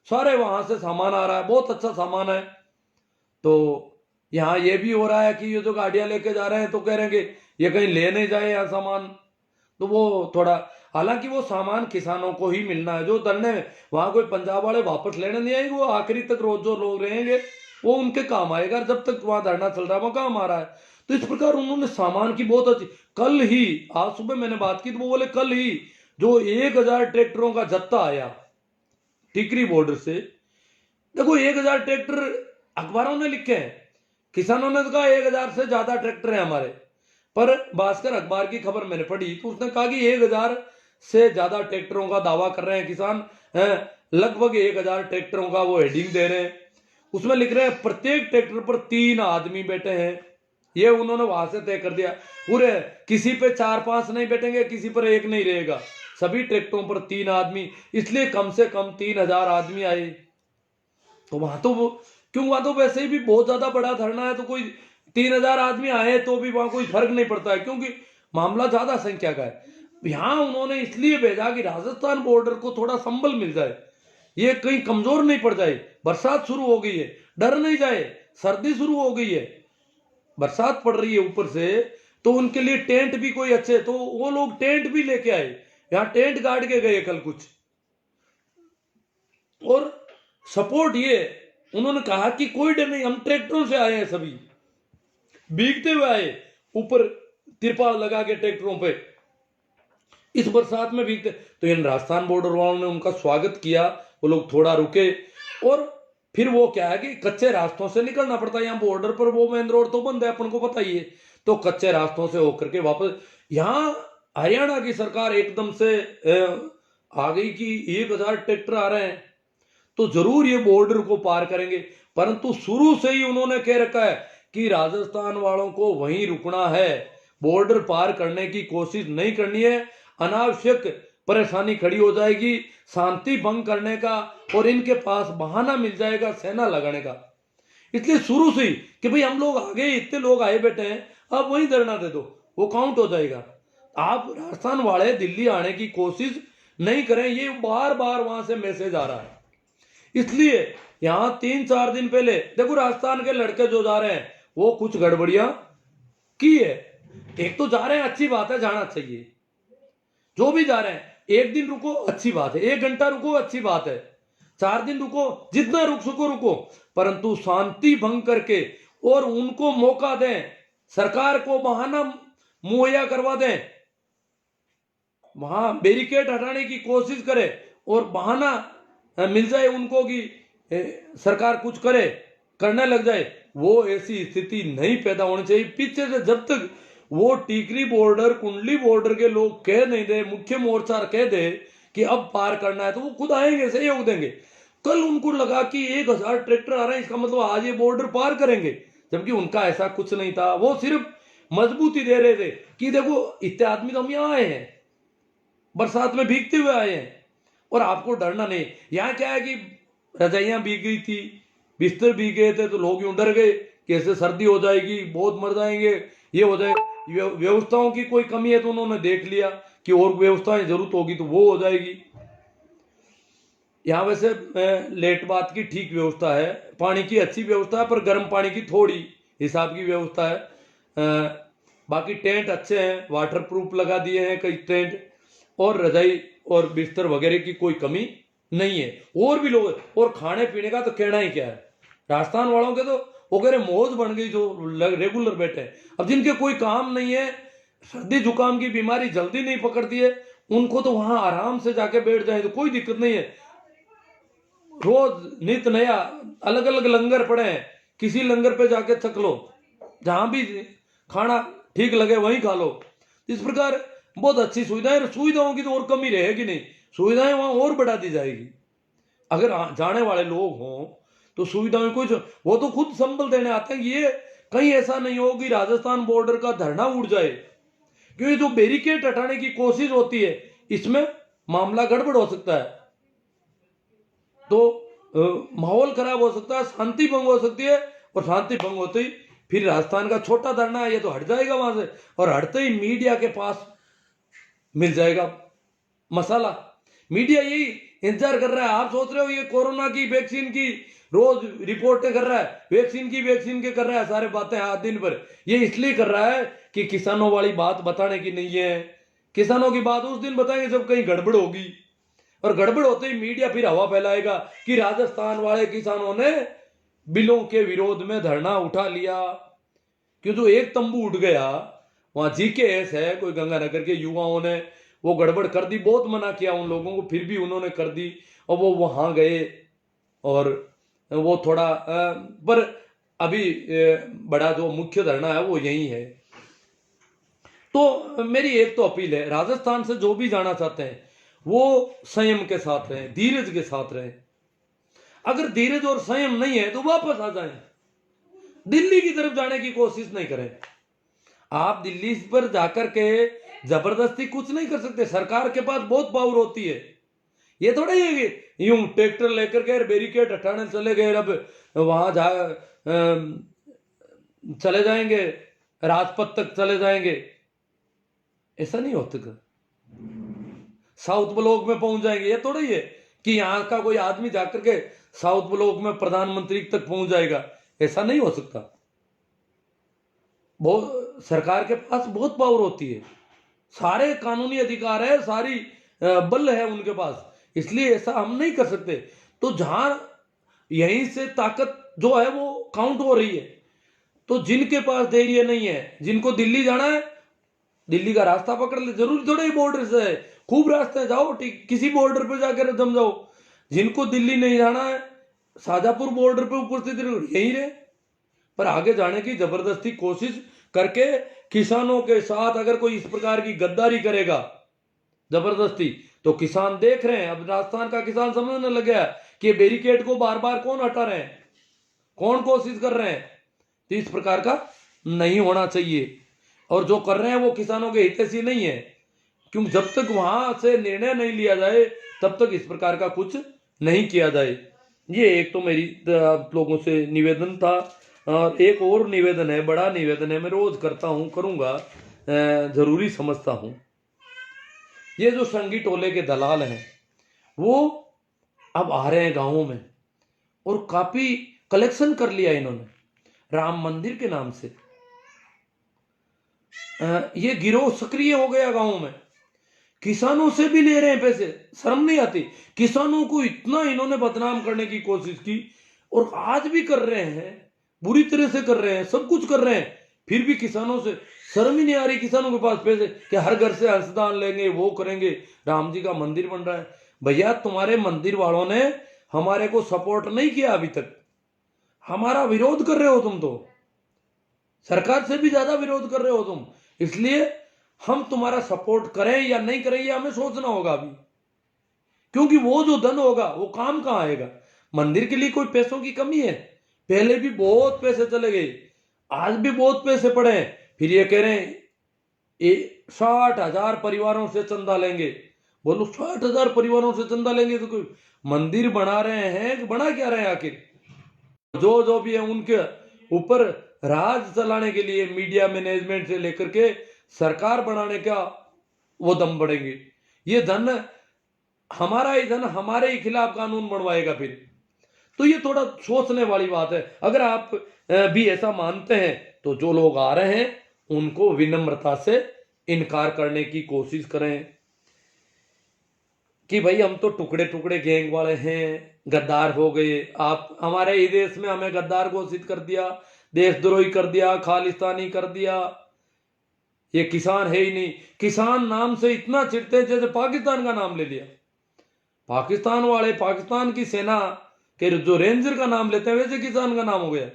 सारे वहां से सामान आ रहा है, बहुत अच्छा सामान है। तो यहाँ ये भी हो रहा है कि ये जो गाड़ियां लेके जा रहे हैं तो कह रहे हैं कि ये कहीं ले नहीं जाए यहाँ सामान। तो वो थोड़ा, हालांकि वो सामान किसानों को ही मिलना है जो धरने में, वहां कोई पंजाब वाले वापस लेने नहीं आएंगे, वो आखिरी तक रोज जो लोग रहेंगे वो उनके काम आएगा। जब तक वहां धरना चल रहा है वो काम आ रहा है। तो इस प्रकार उन्होंने सामान की बहुत अच्छी, कल ही, आज सुबह मैंने बात की तो वो बोले कल ही जो 1000 ट्रैक्टरों का जत्था आया टिकरी बॉर्डर से। देखो 1000 ट्रैक्टर अखबारों ने लिखे हैं, किसानों ने तो कहा 1000 से ज्यादा ट्रैक्टर है हमारे, पर भास्कर अखबार की खबर मैंने पढ़ी तो उसने कहा कि 1000 से ज्यादा ट्रैक्टरों का दावा कर रहे हैं किसान। लगभग 1000 ट्रैक्टरों का वो हेडिंग दे रहे हैं, उसमें लिख रहे हैं प्रत्येक ट्रैक्टर पर 3 आदमी बैठे हैं। ये उन्होंने वहां से तय कर दिया, पूरे किसी पे 4-5 नहीं बैठेंगे, किसी पर एक नहीं रहेगा, सभी ट्रैक्टरों पर 3 आदमी, इसलिए कम से कम 3000 आदमी आए। तो वहां तो क्यों, वहां तो वैसे ही भी बहुत ज्यादा बड़ा धरना है, तो कोई 3000 आदमी आए तो भी वहां कोई फर्क नहीं पड़ता है, क्योंकि मामला ज्यादा संख्या का है। यहां उन्होंने इसलिए भेजा कि राजस्थान बॉर्डर को थोड़ा संबल मिल जाए, ये कहीं कमजोर नहीं पड़ जाए। बरसात शुरू हो गई है, डर नहीं जाए, सर्दी शुरू हो गई है, बरसात पड़ रही है ऊपर से, तो उनके लिए टेंट भी कोई अच्छे, तो वो लोग टेंट भी लेके आए, यहाँ टेंट गाड़ के गए कल कुछ। और सपोर्ट ये उन्होंने कहा कि कोई डर नहीं, हम ट्रैक्टरों से आए हैं, सभी भीगते हुए आए, ऊपर तिरपाल लगा के ट्रैक्टरों पे इस बरसात में भीगते। तो इन राजस्थान बॉर्डर वालों ने उनका स्वागत किया, वो लोग थोड़ा रुके, और फिर वो क्या है कि कच्चे रास्तों से निकलना पड़ता है। यहाँ बॉर्डर पर वो मेन रोड तो बंद है, अपन को पता ही है, तो कच्चे रास्तों से होकर के वापस यहाँ हरियाणा की सरकार एकदम से आ गई कि 1000 ट्रैक्टर आ रहे हैं तो जरूर ये बॉर्डर को पार करेंगे। परंतु शुरू से ही उन्होंने कह रखा है कि राजस्थान वालों को वहीं रुकना है, बॉर्डर पार करने की कोशिश नहीं करनी है, अनावश्यक परेशानी खड़ी हो जाएगी, शांति भंग करने का और इनके पास बहाना मिल जाएगा सेना लगाने का। इसलिए शुरू से ही कि भाई हम लोग आगे, इतने लोग आए बैठे हैं, अब वहीं धरना दे दो, वो काउंट हो जाएगा। आप राजस्थान वाले दिल्ली आने की कोशिश नहीं करें, ये बार बार वहां से मैसेज आ रहा है। इसलिए यहां 3-4 दिन पहले देखो राजस्थान के लड़के जो जा रहे हैं वो कुछ गड़बड़ियां की है। एक तो जा रहे हैं, अच्छी बात है, जाना चाहिए, जो भी जा रहे हैं, एक दिन रुको अच्छी बात है, 1 घंटा रुको अच्छी बात है, 4 दिन रुको, जितना रुक सको रुको, परंतु शांति भंग करके और उनको मौका दें, सरकार को बहाना मुहैया करवा दें, वहां बैरिकेड हटाने की कोशिश करे और बहाना मिल जाए उनको कि सरकार कुछ करे, करने लग जाए, वो ऐसी स्थिति नहीं पैदा होनी चाहिए। पीछे से जब तक वो टीकरी बॉर्डर, कुंडली बॉर्डर के लोग कह नहीं दे, मुख्य मोर्चा कह दे कि अब पार करना है, तो वो खुद आएंगे, सहयोग देंगे। कल उनको लगा कि 1000 ट्रैक्टर आ रहे हैं, इसका मतलब आज ये बॉर्डर पार करेंगे, जबकि उनका ऐसा कुछ नहीं था। वो सिर्फ मजबूती दे रहे थे कि देखो इतने आदमी तो हम यहाँ आए हैं, बरसात में भीगते हुए आए हैं और आपको डरना नहीं। यहाँ क्या है कि रजाइयां भीग गई थी, बिस्तर भीग गए थे, तो लोग यूं डर गए कि ऐसे सर्दी हो जाएगी, बहुत मर जाएंगे, ये हो जाए। व्यवस्थाओं की कोई कमी है तो उन्होंने देख लिया कि और व्यवस्थाएं जरूरत होगी तो वो हो जाएगी। यहाँ वैसे लेट बात की ठीक व्यवस्था है, पानी की अच्छी व्यवस्था है, पर गर्म पानी की थोड़ी हिसाब की व्यवस्था है। बाकी टेंट अच्छे हैं, वाटर प्रूफ लगा दिए हैं कई टेंट, और रजाई और बिस्तर वगैरह की कोई कमी नहीं है। और भी लोग, और खाने पीने का तो कहना ही क्या है, राजस्थान वालों के तो वो कह रहे मौज बन गई जो रेगुलर बैठे हैं। अब जिनके कोई काम नहीं है, सर्दी जुकाम की बीमारी जल्दी नहीं पकड़ती है, उनको तो वहां आराम से जाके बैठ जाए तो कोई दिक्कत नहीं है। रोज नित नया अलग अलग लंगर पड़े हैं, किसी लंगर पे जाके थक लो, जहां भी खाना ठीक लगे वहीं खा लो। इस प्रकार बहुत अच्छी सुविधाएं, सुविधाओं की तो और कमी रहेगी नहीं, सुविधाएं वहां और बढ़ा दी जाएगी। अगर जाने वाले लोग हों तो सुविधाएं कुछ, वो तो खुद संबल देने आते हैं। ये कहीं ऐसा नहीं हो कि राजस्थान बॉर्डर का धरना उड़ जाए, क्योंकि जो बैरिकेड हटाने की कोशिश होती है इसमें मामला गड़बड़ हो सकता है, तो माहौल खराब हो सकता है, शांति भंग हो सकती है, और शांति भंग होते ही फिर राजस्थान का छोटा धरना है ये तो हट जाएगा वहां से, और हटते ही मीडिया के पास मिल जाएगा मसाला। मीडिया यही इंतजार कर रहा है। आप सोच रहे हो ये कोरोना की वैक्सीन की रोज रिपोर्टें कर रहा है, वैक्सीन की कर रहा है, सारे बातें आज दिन भर, ये इसलिए कर रहा है कि किसानों वाली बात बताने की नहीं है। किसानों की बात उस दिन बताएंगे जब कहीं गड़बड़ होगी, और गड़बड़ होते ही मीडिया फिर हवा फैलाएगा कि राजस्थान वाले किसानों ने बिलों के विरोध में धरना उठा लिया। क्यों, जो एक तंबू उठ गया वहां जीकेएस है, कोई गंगानगर के युवाओं ने वो गड़बड़ कर दी, बहुत मना किया उन लोगों को, फिर भी उन्होंने कर दी, और वो वहां गए, और वो थोड़ा पर अभी बड़ा जो मुख्य धरना है वो यही है। तो मेरी एक तो अपील है, राजस्थान से जो भी जाना चाहते हैं वो संयम के साथ रहें, धीरज के साथ रहें। अगर धीरज और संयम नहीं है तो वापस आ जाएं, दिल्ली की तरफ जाने की कोशिश नहीं करें। आप दिल्ली पर जाकर के जबरदस्ती कुछ नहीं कर सकते, सरकार के पास बहुत पावर होती है। ये थोड़ा ही है कि यूं ट्रैक्टर लेकर के बैरिकेड हटाने चले गए, अब वहां चले जाएंगे, राजपथ तक चले जाएंगे, ऐसा नहीं होता। साउथ ब्लॉक में पहुंच जाएंगे, ये थोड़ा ही है कि यहाँ का कोई आदमी जाकर के साउथ ब्लॉक में प्रधानमंत्री तक पहुंच जाएगा, ऐसा नहीं हो सकता। बहुत सरकार के पास बहुत पावर होती है, सारे कानूनी अधिकार है, सारी बल है उनके पास, इसलिए ऐसा हम नहीं कर सकते। तो जहां यहीं से ताकत जो है वो काउंट हो रही है, तो जिनके पास धैर्य नहीं है, जिनको दिल्ली जाना है दिल्ली का रास्ता पकड़ ले, जरूरी थोड़ा ही बॉर्डर से है, खूब रास्ते जाओ, ठीक किसी बॉर्डर पे जाकर जम जाओ। जिनको दिल्ली नहीं जाना है, शाजापुर बॉर्डर पे उपस्थित यही रहे, पर आगे जाने की जबरदस्ती कोशिश करके किसानों के साथ अगर कोई इस प्रकार की गद्दारी करेगा जबरदस्ती, तो किसान देख रहे हैं। अब राजस्थान का किसान समझने लग गया कि ये बैरिकेड को बार बार कौन हटा रहे हैं, कौन कोशिश कर रहे हैं। तो इस प्रकार का नहीं होना चाहिए, और जो कर रहे हैं वो किसानों के हितैषी नहीं है, क्योंकि जब तक वहां से निर्णय नहीं लिया जाए तब तक इस प्रकार का कुछ नहीं किया जाए। ये एक तो मेरी आप लोगों से निवेदन था। और एक और निवेदन है, बड़ा निवेदन है, मैं रोज करता हूं, करूंगा, जरूरी समझता हूं। ये जो संगी टोले के दलाल हैं वो अब आ रहे हैं गांवों में, और काफी कलेक्शन कर लिया इन्होंने राम मंदिर के नाम से। ये गिरोह सक्रिय हो गया गांवों में, किसानों से भी ले रहे हैं पैसे, शर्म नहीं आती। किसानों को इतना इन्होंने बदनाम करने की कोशिश की, और आज भी कर रहे हैं, बुरी तरह से कर रहे हैं, सब कुछ कर रहे हैं, फिर भी किसानों से शर्म ही नहीं आ रही। किसानों के पास पैसे कि हर घर से अंशदान लेंगे, वो करेंगे, राम जी का मंदिर बन रहा है। भैया तुम्हारे मंदिर वालों ने हमारे को सपोर्ट नहीं किया अभी तक, हमारा विरोध कर रहे हो तुम, तो सरकार से भी ज्यादा विरोध कर रहे हो तुम। इसलिए हम तुम्हारा सपोर्ट करें या नहीं करें ये हमें सोचना होगा अभी, क्योंकि वो जो धन होगा वो काम कहां आएगा। मंदिर के लिए कोई पैसों की कमी है? पहले भी बहुत पैसे चले गए, आज भी बहुत पैसे पड़े हैं, फिर ये कह रहे हैं 60,000 परिवारों से चंदा लेंगे। बोलो 60,000 परिवारों से चंदा लेंगे तो कोई मंदिर बना रहे हैं कि बना क्या रहे हैं आखिर? जो जो भी है उनके ऊपर राज चलाने के लिए मीडिया मैनेजमेंट से लेकर के सरकार बनाने का वो दम बढ़ेंगे। ये धन हमारा ही धन हमारे ही खिलाफ कानून बनवाएगा फिर। तो ये थोड़ा सोचने वाली बात है। अगर आप भी ऐसा मानते हैं तो जो लोग आ रहे हैं उनको विनम्रता से इनकार करने की कोशिश करें कि भाई हम तो टुकड़े टुकड़े गैंग वाले हैं, गद्दार हो गए, आप हमारे ही देश में हमें गद्दार घोषित कर दिया, देशद्रोही कर दिया, खालिस्तानी कर दिया, ये किसान है ही नहीं। किसान नाम से इतना चिढ़ते हैं जैसे पाकिस्तान का नाम ले लिया। पाकिस्तान वाले पाकिस्तान की सेना के जो रेंजर का नाम लेते हैं वैसे किसान का नाम हो गया।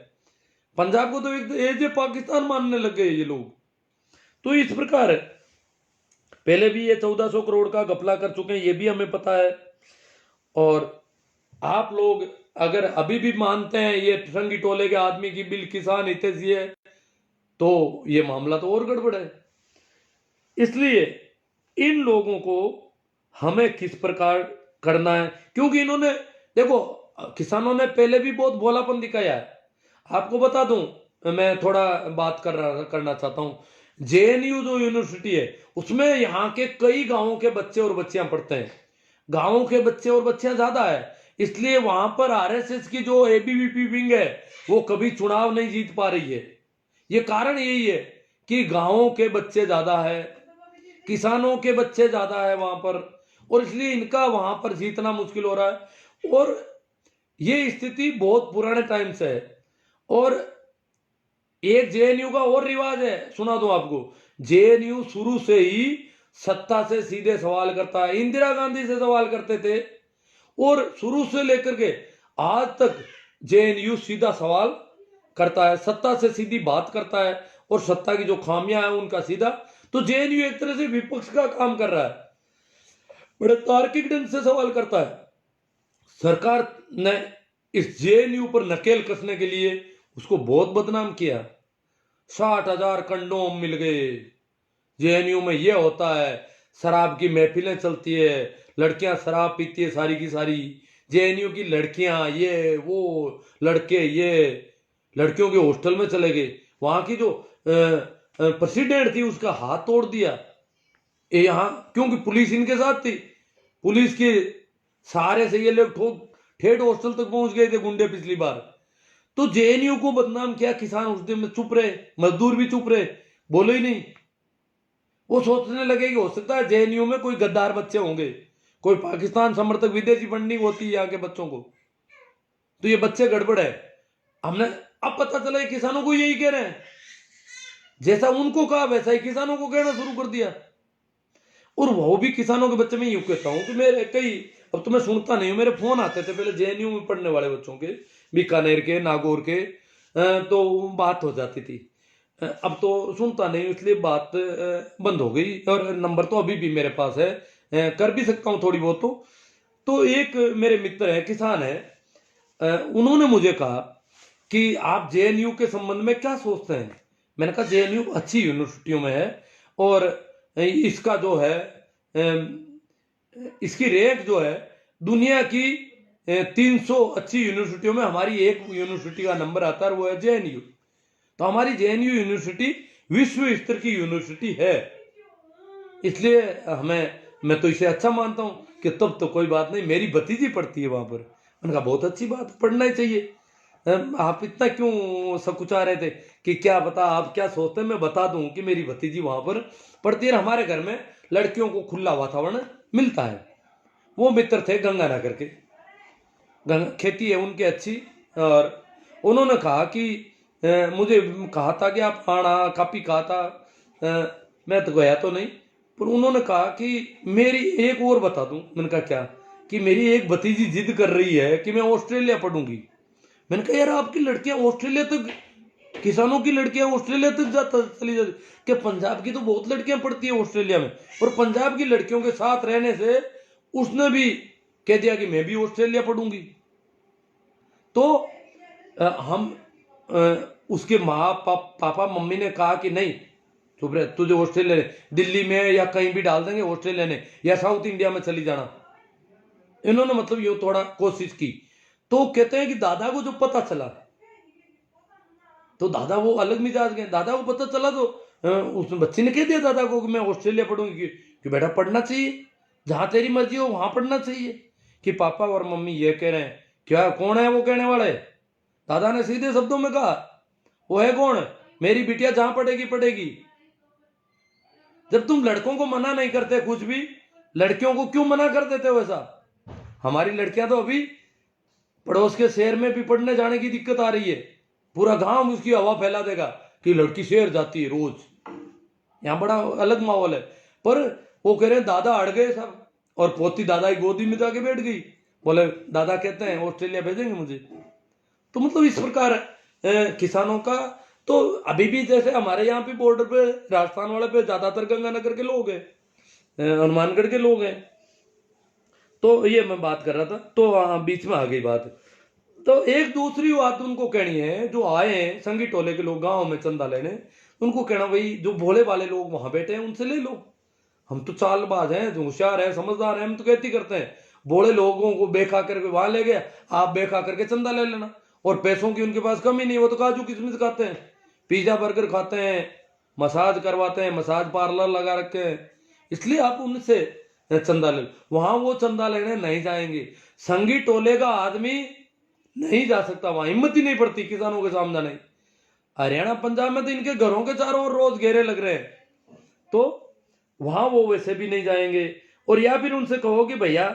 पंजाब को तो एक पाकिस्तान मानने लग गए ये लोग। तो इस प्रकार पहले भी ये 1400 करोड़ का घपला कर चुके हैं, ये भी हमें पता है। और आप लोग अगर अभी भी मानते हैं ये संगी टोले के आदमी की बिल किसान हितैषी है तो ये मामला तो और गड़बड़ है। इसलिए इन लोगों को हमें किस प्रकार करना है, क्योंकि इन्होंने देखो किसानों ने पहले भी बहुत भोलापन दिखाया है। आपको बता दूं, मैं थोड़ा बात करना चाहता हूं। जेएनयू जो यूनिवर्सिटी है उसमें यहाँ के कई गांवों के बच्चे और बच्चियां पढ़ते हैं, गांवों के बच्चे और बच्चियां ज्यादा है, इसलिए वहां पर आरएसएस की जो एबीवीपी विंग है वो कभी चुनाव नहीं जीत पा रही है। ये कारण यही है कि गांवों के बच्चे ज्यादा है, किसानों के बच्चे ज्यादा है वहां पर, और इसलिए इनका वहां पर जीतना मुश्किल हो रहा है। और ये स्थिति बहुत पुराने टाइम से है। और एक जेएनयू का और रिवाज है, सुना दो आपको। जेएनयू शुरू से ही सत्ता से सीधे सवाल करता है, इंदिरा गांधी से सवाल करते थे, और शुरू से लेकर के आज तक जेएनयू सीधा सवाल करता है, सत्ता से सीधी बात करता है, और सत्ता की जो खामियां हैं उनका सीधा। तो जेएनयू एक तरह से विपक्ष का काम कर रहा है, बड़े तार्किक ढंग से सवाल करता है। सरकार ने इस जेएनयू पर नकेल कसने के लिए उसको बहुत बदनाम किया। 60,000 कंडोम मिल गए, जेएनयू में ये होता है, शराब की महफिलें चलती है, लड़कियां शराब पीती है सारी की सारी, जेएनयू की लड़कियां ये वो, लड़के ये, लड़कियों के हॉस्टल में चले गए, वहां की जो प्रेसिडेंट थी उसका हाथ तोड़ दिया यहाँ, क्योंकि पुलिस इनके साथ थी, पुलिस के सहारे से ये लोग ठेठ हॉस्टल तक पहुंच गए थे गुंडे पिछली बार। तो जेएनयू को बदनाम किया, किसान उस दिन में चुप रहे, मजदूर भी चुप रहे, बोले ही नहीं। वो सोचने लगे कि हो सकता है जेएनयू में कोई गद्दार बच्चे होंगे, कोई पाकिस्तान समर्थक विदेशी फंडिंग होती है यहाँ के बच्चों को, तो ये बच्चे गड़बड़ है। हमने अब पता चला किसानों को यही कह रहे हैं जैसा उनको कहा वैसा ही किसानों को कहना शुरू कर दिया। और वो भी किसानों के बच्चे में यूं कहता हूं कि मेरे कई, अब तो मैं सुनता नहीं हूं, मेरे फोन आते थे पहले जेएनयू में पढ़ने वाले बच्चों के, बीकानेर के, नागौर के, तो बात हो जाती थी। अब तो सुनता नहीं, इसलिए बात बंद हो गई। और नंबर तो अभी भी मेरे पास है, कर भी सकता हूँ थोड़ी बहुत। तो एक मेरे मित्र है, किसान है, उन्होंने मुझे कहा कि आप जेएनयू के संबंध में क्या सोचते हैं। मैंने कहा जेएनयू अच्छी यूनिवर्सिटियों में है, और इसका जो है इसकी रैंक जो है दुनिया की 300 अच्छी यूनिवर्सिटियों में हमारी एक यूनिवर्सिटी का नंबर आता है, वो है जेएनयू। तो हमारी जेएनयू यूनिवर्सिटी विश्व स्तर की यूनिवर्सिटी है, इसलिए मैं तो इसे अच्छा मानता हूं कि तब तो कोई बात नहीं, मेरी भतीजी पढ़ती है वहां पर। उनका बहुत अच्छी बात है, पढ़ना ही चाहिए। आप इतना क्यों सकुचा रहे थे कि क्या बता आप क्या सोचते हैं। मैं बता दूं कि मेरी भतीजी वहां पर पढ़ती है। हमारे घर में लड़कियों को खुला वातावरण मिलता है। वो मित्र थे गंगानगर के, खेती है उनकी अच्छी, और उन्होंने कहा कि मुझे कहा था कि आप आना, कापी कहा था, मैं तो गया तो नहीं, पर उन्होंने कहा कि मेरी एक और बता दूं। मैंने कहा क्या? कि मेरी एक भतीजी जिद कर रही है कि मैं ऑस्ट्रेलिया पढ़ूंगी। मैंने कहा यार आपकी लड़कियां ऑस्ट्रेलिया तक, किसानों की लड़कियां ऑस्ट्रेलिया तक चली जाती, कि पंजाब की तो बहुत लड़कियां पढ़ती है ऑस्ट्रेलिया में, और पंजाब की लड़कियों के साथ रहने से उसने भी कह दिया कि मैं भी ऑस्ट्रेलिया पढ़ूंगी। तो हम उसके माँ पापा मम्मी ने कहा कि नहीं चुप रहे, तुझे ऑस्ट्रेलिया ने दिल्ली में या कहीं भी डाल देंगे, ऑस्ट्रेलिया ने या साउथ इंडिया में चली जाना। इन्होंने मतलब ये थोड़ा कोशिश की। तो कहते हैं कि दादा को जो पता चला, तो दादा वो अलग मिजाज गए। दादा को पता चला तो उस बच्ची ने कह दिया दादा को कि मैं ऑस्ट्रेलिया पढ़ूंगी। कि बेटा पढ़ना चाहिए, जहां तेरी मर्जी हो वहां पढ़ना चाहिए। कि पापा और मम्मी ये कह रहे हैं, क्या कौन है वो कहने वाले? दादा ने सीधे शब्दों में कहा, वो है कौन? मेरी बिटिया जहां पढ़ेगी पढ़ेगी। जब तुम लड़कों को मना नहीं करते कुछ भी, लड़कियों को क्यों मना कर देते हो ऐसा? हमारी लड़कियां तो अभी पड़ोस के शहर में भी पढ़ने जाने की दिक्कत आ रही है। पूरा गांव उसकी हवा फैला देगा कि लड़की शहर जाती है रोज। यहाँ बड़ा अलग माहौल है। पर वो कह रहे हैं दादा अड़ गए सब, और पोती दादा की गोदी में जाके बैठ गई। बोले दादा कहते हैं ऑस्ट्रेलिया भेजेंगे मुझे। तो मतलब इस प्रकार किसानों का तो अभी भी, जैसे हमारे यहाँ पे बॉर्डर पे राजस्थान वाले पे ज्यादातर गंगानगर के लोग हैं, हनुमानगढ़ के लोग हैं। तो ये मैं बात कर रहा था, तो बीच में आ गई बात। तो एक दूसरी बात उनको कहनी है, जो आए हैं संगी टोले के लोग गांव में चंदा लेने, उनको कहना भाई जो भोले वाले लोग वहां बैठे हैं उनसे ले लो। हम तो चालबाज हैं, होशियार है, समझदार है, हम तो कहती करते हैं। भोले लोगों को बेखा करके वहां ले गए, आप बेखा करके चंदा ले लेना। और पैसों की उनके पास कमी नहीं, वो तो काजू किशमिश खाते हैं, पिज्जा बर्गर खाते हैं, मसाज करवाते हैं, मसाज पार्लर लगा रखे हैं। इसलिए आप उनसे चंदा ले लो। वहां वो चंदा लेने नहीं जाएंगे। संगी टोले का आदमी नहीं जा सकता वहां, हिम्मत ही नहीं पड़ती किसानों के सामने नहीं। हरियाणा पंजाब में तो इनके घरों के चारों ओर रोज घेरे लग रहे हैं, तो वहां वो वैसे भी नहीं जाएंगे। और या फिर उनसे कहो कि भैया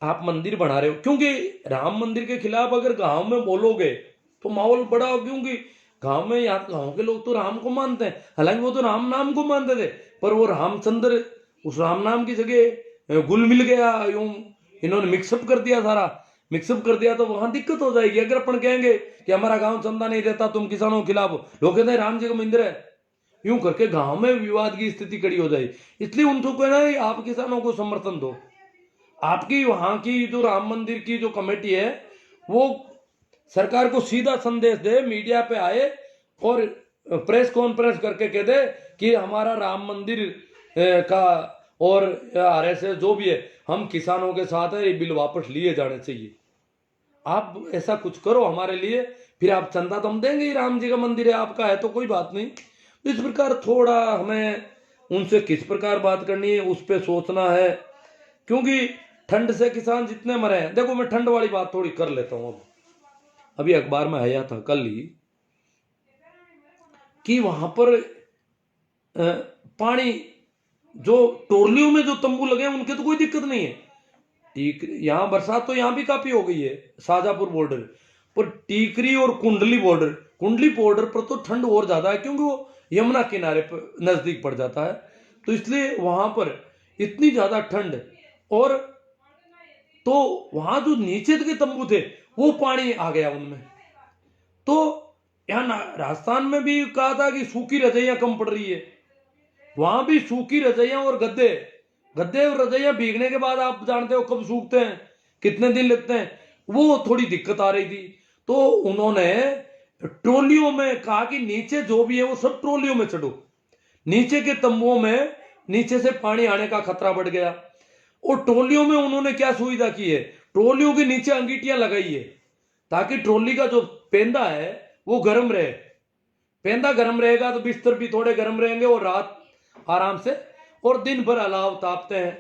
आप मंदिर बना रहे हो, क्योंकि राम मंदिर के खिलाफ अगर गांव में बोलोगे तो माहौल बड़ा हो, क्योंकि गांव में यहाँ गांव के लोग तो राम को मानते हैं। हालांकि वो तो राम नाम को मानते थे, पर वो रामचंद्र, उस राम नाम की जगह गुल मिल गया, यूं इन्होंने मिक्सअप कर दिया, सारा मिक्सअप कर दिया। तो वहां दिक्कत हो जाएगी। अगर अपन कहेंगे कि हमारा गांव चंदा नहीं देता, तुम किसानों के खिलाफ हो, लोग कहते हैं राम जी का मंदिर है, यूं करके गांव में विवाद की स्थिति खड़ी हो जाए। इसलिए उनको कहना है आप किसानों को समर्थन दो। आपकी वहां की जो राम मंदिर की जो कमेटी है वो सरकार को सीधा संदेश दे, मीडिया पे आए और प्रेस कॉन्फ्रेंस करके कह दे कि हमारा राम मंदिर का और आरएसएस जो भी है, हम किसानों के साथ है, ये बिल वापस लिए जाने चाहिए। आप ऐसा कुछ करो हमारे लिए, फिर आप चंदा तो हम देंगे ही, राम जी का मंदिर है, आपका है तो कोई बात नहीं। इस प्रकार थोड़ा हमें उनसे किस प्रकार बात करनी है उस पर सोचना है, क्योंकि ठंड से किसान जितने मरे हैं। देखो मैं ठंड वाली बात थोड़ी कर लेता हूं। अभी अखबार में आया था कल ही कि वहां पर पानी, जो टोरलियों में जो तंबू लगे हैं उनके तो कोई दिक्कत नहीं है। यहाँ बरसात तो यहाँ भी काफी हो गई है, शाहजहापुर बॉर्डर पर, टीकरी और कुंडली बॉर्डर कुंडली बॉर्डर पर तो ठंड और ज्यादा है, क्योंकि वो यमुना किनारे पर नजदीक पड़ जाता है, तो इसलिए वहां पर इतनी ज्यादा ठंड। और तो वहां जो नीचे के तंबू थे वो पानी आ गया उनमें। तो यहाँ राजस्थान में भी कहा था कि सूखी रजाइयां कम पड़ रही है, वहां भी सूखी रजाइयां और गद्दे गद्दे और रजाइयां भीगने के बाद आप जानते हो कब सूखते हैं, कितने दिन लगते हैं, वो थोड़ी दिक्कत आ रही थी। तो उन्होंने ट्रोलियों में कहा कि नीचे जो भी है वो सब ट्रोलियों में चढ़ो, नीचे के तंबुओं में नीचे से पानी आने का खतरा बढ़ गया। और ट्रोलियों में उन्होंने क्या सुविधा की है, ट्रोलियों के नीचे अंगीठियां लगाई है, ताकि ट्रोली का जो पेंदा है वो गर्म रहे। पेंदा गर्म रहेगा तो बिस्तर भी थोड़े गर्म रहेंगे और रात आराम से, और दिन भर अलाव तापते हैं।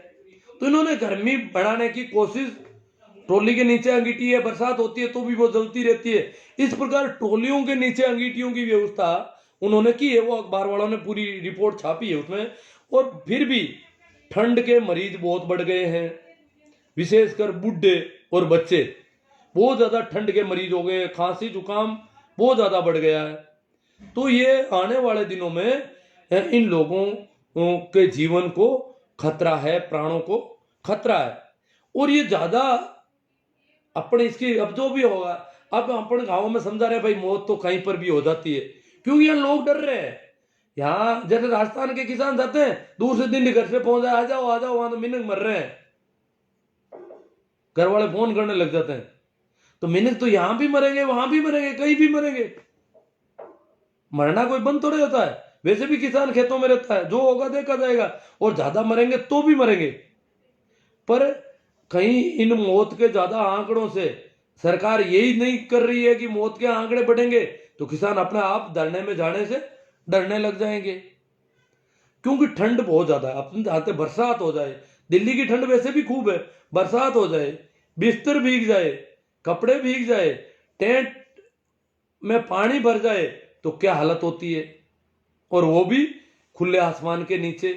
तो इन्होंने गर्मी बढ़ाने की कोशिश, ट्रोली के नीचे अंगीठी है, बरसात होती है तो भी वो जलती रहती है, इस प्रकार ट्रोलियों के नीचे अंगीठियों की व्यवस्था उन्होंने की है। वो अखबार वालों ने पूरी रिपोर्ट छापी है उसमें। और फिर भी ठंड के मरीज बहुत बढ़ गए हैं, विशेषकर बूढ़े और बच्चे बहुत ज्यादा ठंड के मरीज हो गए, खांसी जुकाम बहुत ज्यादा बढ़ गया है। तो ये आने वाले दिनों में इन लोगों के जीवन को खतरा है, प्राणों को खतरा है। और ये ज्यादा अपने इसकी, अब जो भी होगा, अब अपने गांवों में समझा रहे भाई मौत तो कहीं पर भी हो जाती है, क्योंकि यहाँ लोग डर रहे हैं। यहाँ जैसे राजस्थान के किसान जाते हैं दूर से दिन घर से पहुंच जाए, आ जाओ आ जाओ, वहां तो मिनट मर रहे हैं, घर वाले फोन करने लग जाते हैं। तो मिनट तो यहां भी मरेंगे, वहां भी मरेंगे, कहीं भी मरेंगे, मरना कोई बंद थोड़े होता है। वैसे भी किसान खेतों में रहता है, जो होगा देखा जाएगा, और ज्यादा मरेंगे तो भी मरेंगे। पर कहीं इन मौत के ज्यादा आंकड़ों से सरकार यही नहीं कर रही है कि मौत के आंकड़े बढ़ेंगे तो किसान अपने आप धरने में जाने से डरने लग जाएंगे, क्योंकि ठंड बहुत ज्यादा है। अपन चाहते बरसात हो जाए, दिल्ली की ठंड वैसे भी खूब है, बरसात हो जाए, बिस्तर भीग जाए, कपड़े भीग जाए, टेंट में पानी भर जाए तो क्या हालत होती है, और वो भी खुले आसमान के नीचे,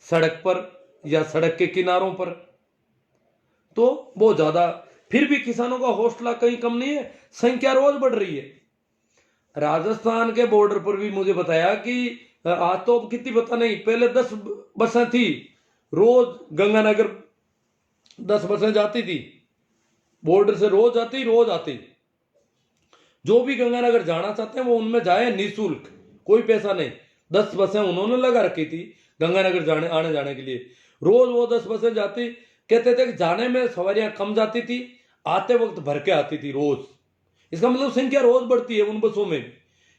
सड़क पर या सड़क के किनारों पर। तो बहुत ज्यादा, फिर भी किसानों का हौसला कहीं कम नहीं है, संख्या रोज बढ़ रही है। राजस्थान के बॉर्डर पर भी मुझे बताया कि आज तो कितनी पता नहीं, पहले 10 बसें थी रोज, गंगानगर 10 बसें जाती थी बॉर्डर से, रोज आती। जो भी गंगानगर जाना चाहते हैं वो उनमें जाए निःशुल्क, कोई पैसा नहीं। 10 बसें उन्होंने लगा रखी थी गंगानगर जाने आने जाने के लिए, रोज वो 10 बसें जाती। कहते थे कि जाने में सवारियां कम जाती थी, आते वक्त भर के आती थी रोज। इसका मतलब संख्या रोज बढ़ती है उन बसों में।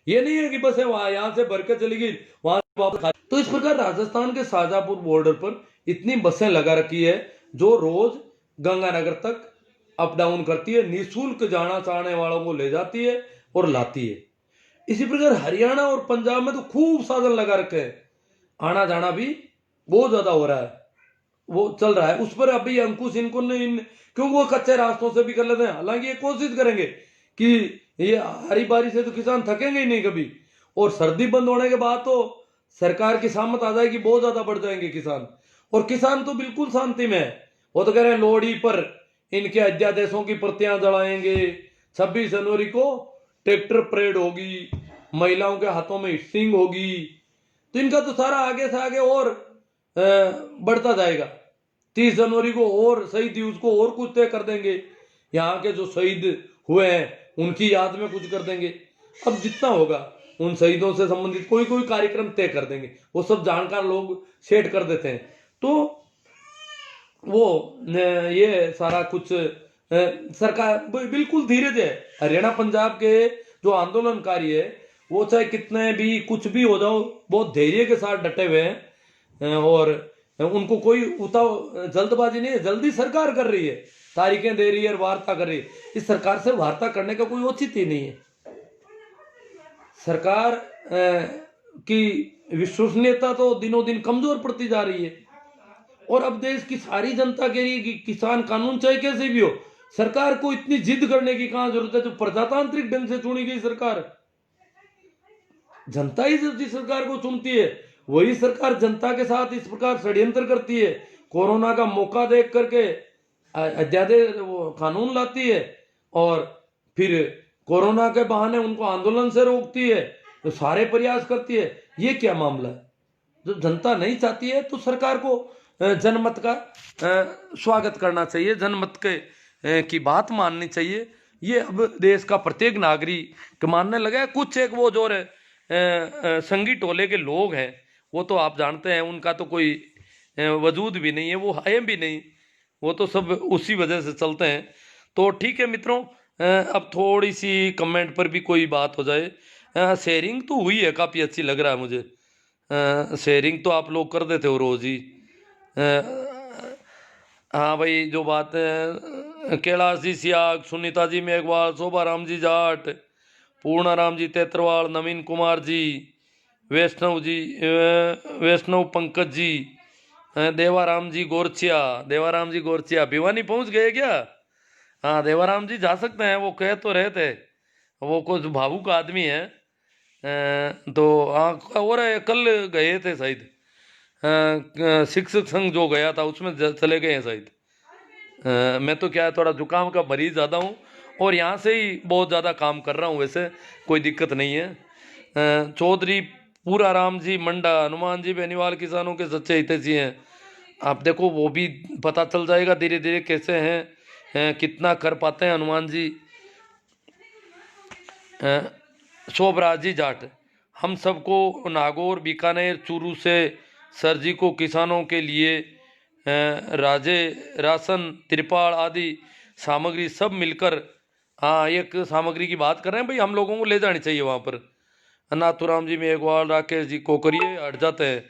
ये नहीं है कि बसें वहां यहां से भर के चली गई वहां वापस। तो इस प्रकार राजस्थान के शाजापुर बॉर्डर पर इतनी बसें लगा रखी है जो रोज गंगानगर तक अप डाउन करती है, निःशुल्क जाना चाहने वालों को ले जाती है और लाती है। इसी प्रकार हरियाणा और पंजाब में तो खूब साधन लगा रखे हैं, आना जाना भी बहुत ज्यादा हो रहा है, वो चल रहा है। उस पर अभी अंकुश इनको नहीं, क्योंकि वो कच्चे रास्तों से भी कर लेते हैं। हालांकि ये कोशिश करेंगे कि ये हरी बारी से तो किसान थकेंगे ही नहीं कभी, और सर्दी बंद होने के बाद तो सरकार की सामत आ जाएगी, बहुत ज्यादा बढ़ जाएंगे किसान। और किसान तो बिल्कुल शांति में है, वो तो कह रहे हैं लोहड़ी पर इनके अध्यादेशों की प्रतियां जलाएंगे, 26 जनवरी को ट्रैक्टर परेड होगी, महिलाओं के हाथों में स्टिंग होगी। तो इनका तो सारा आगे से आगे और बढ़ता जाएगा। 30 जनवरी को और शहीद दिवस को और कुछ तय कर देंगे, यहाँ के जो शहीद हुए हैं उनकी याद में कुछ कर देंगे। अब जितना होगा उन शहीदों से संबंधित कोई कोई कार्यक्रम तय कर देंगे, वो सब जानकार लोग सेट कर देते हैं। तो वो ये सारा कुछ सरकार बिल्कुल धीरज है। हरियाणा पंजाब के जो आंदोलनकारी है वो चाहे कितने भी कुछ भी हो जाओ, बहुत धैर्य के साथ डटे हुए हैं, और उनको कोई जल्दबाजी नहीं है। जल्दी सरकार कर रही है, तारीखें दे रही है, वार्ता कर रही है। इस सरकार से वार्ता करने का कोई औचित्य ही नहीं है। सरकार की विश्वसनीयता तो दिनों दिन कमजोर पड़ती जा रही है। और अब देश की सारी जनता कह रही है कि किसान कानून चाहे कैसे भी हो, सरकार को इतनी जिद करने की कहां जरूरत है। जो प्रजातांत्रिक ढंग से चुनी गई सरकार, जनता ही जिस सरकार को चुनती है वही सरकार जनता के साथ इस प्रकार षड्यंत्र करती है, कोरोना का मौका देख करके अध्यादेश वो कानून लाती है, और फिर कोरोना के बहाने उनको आंदोलन से रोकती है, तो सारे प्रयास करती है। ये क्या मामला है? जो जनता नहीं चाहती है तो सरकार को जनमत का स्वागत करना चाहिए, जनमत के की बात माननी चाहिए। ये अब देश का प्रत्येक नागरिक मानने लगा है। कुछ एक वो जो संगी टोले के लोग हैं, वो तो आप जानते हैं उनका तो कोई वजूद भी नहीं है, वो है भी नहीं, वो तो सब उसी वजह से चलते हैं। तो ठीक है मित्रों, अब थोड़ी सी कमेंट पर भी कोई बात हो जाए। शेयरिंग तो हुई है, काफ़ी अच्छी लग रहा है मुझे। शेयरिंग तो आप लोग कर देते हो रोज ही। हाँ भाई, जो बात है, कैलाश जी सियाग, सुनीता जी मेघवाल, शोभा राम जी जाट, पूर्णा राम जी तेतरवाल, नवीन कुमार जी, वैष्णव जी, वैष्णव पंकज जी, देवाराम जी गोरचिया, देवाराम जी गोरचिया भिवानी पहुंच गए क्या? हाँ देवाराम जी जा सकते हैं, वो कह तो रहे थे, वो कुछ भावुक आदमी है। तो हाँ, और कल गए थे शायद, शिक्षक संघ जो गया था उसमें चले गए हैं शायद। मैं तो क्या है, थोड़ा जुकाम का मरीज ज़्यादा हूँ और यहाँ से ही बहुत ज़्यादा काम कर रहा हूँ, वैसे कोई दिक्कत नहीं है। चौधरी पूरा राम जी मंडा, हनुमान जी बेनीवाल किसानों के सच्चे हितैषी हैं। आप देखो वो भी पता चल जाएगा धीरे धीरे कैसे हैं, कितना कर पाते हैं हनुमान जी। शोभराज जी जाट, हम सबको नागौर, बीकानेर, चूरू से सर जी को किसानों के लिए राजे, राशन, तिरपाल आदि सामग्री सब मिलकर, हाँ एक सामग्री की बात कर रहे हैं भाई, हम लोगों को ले जानी चाहिए वहाँ पर। नाथुराम जी मेघवाल, राकेश जी कोकरिए हट जाते हैं,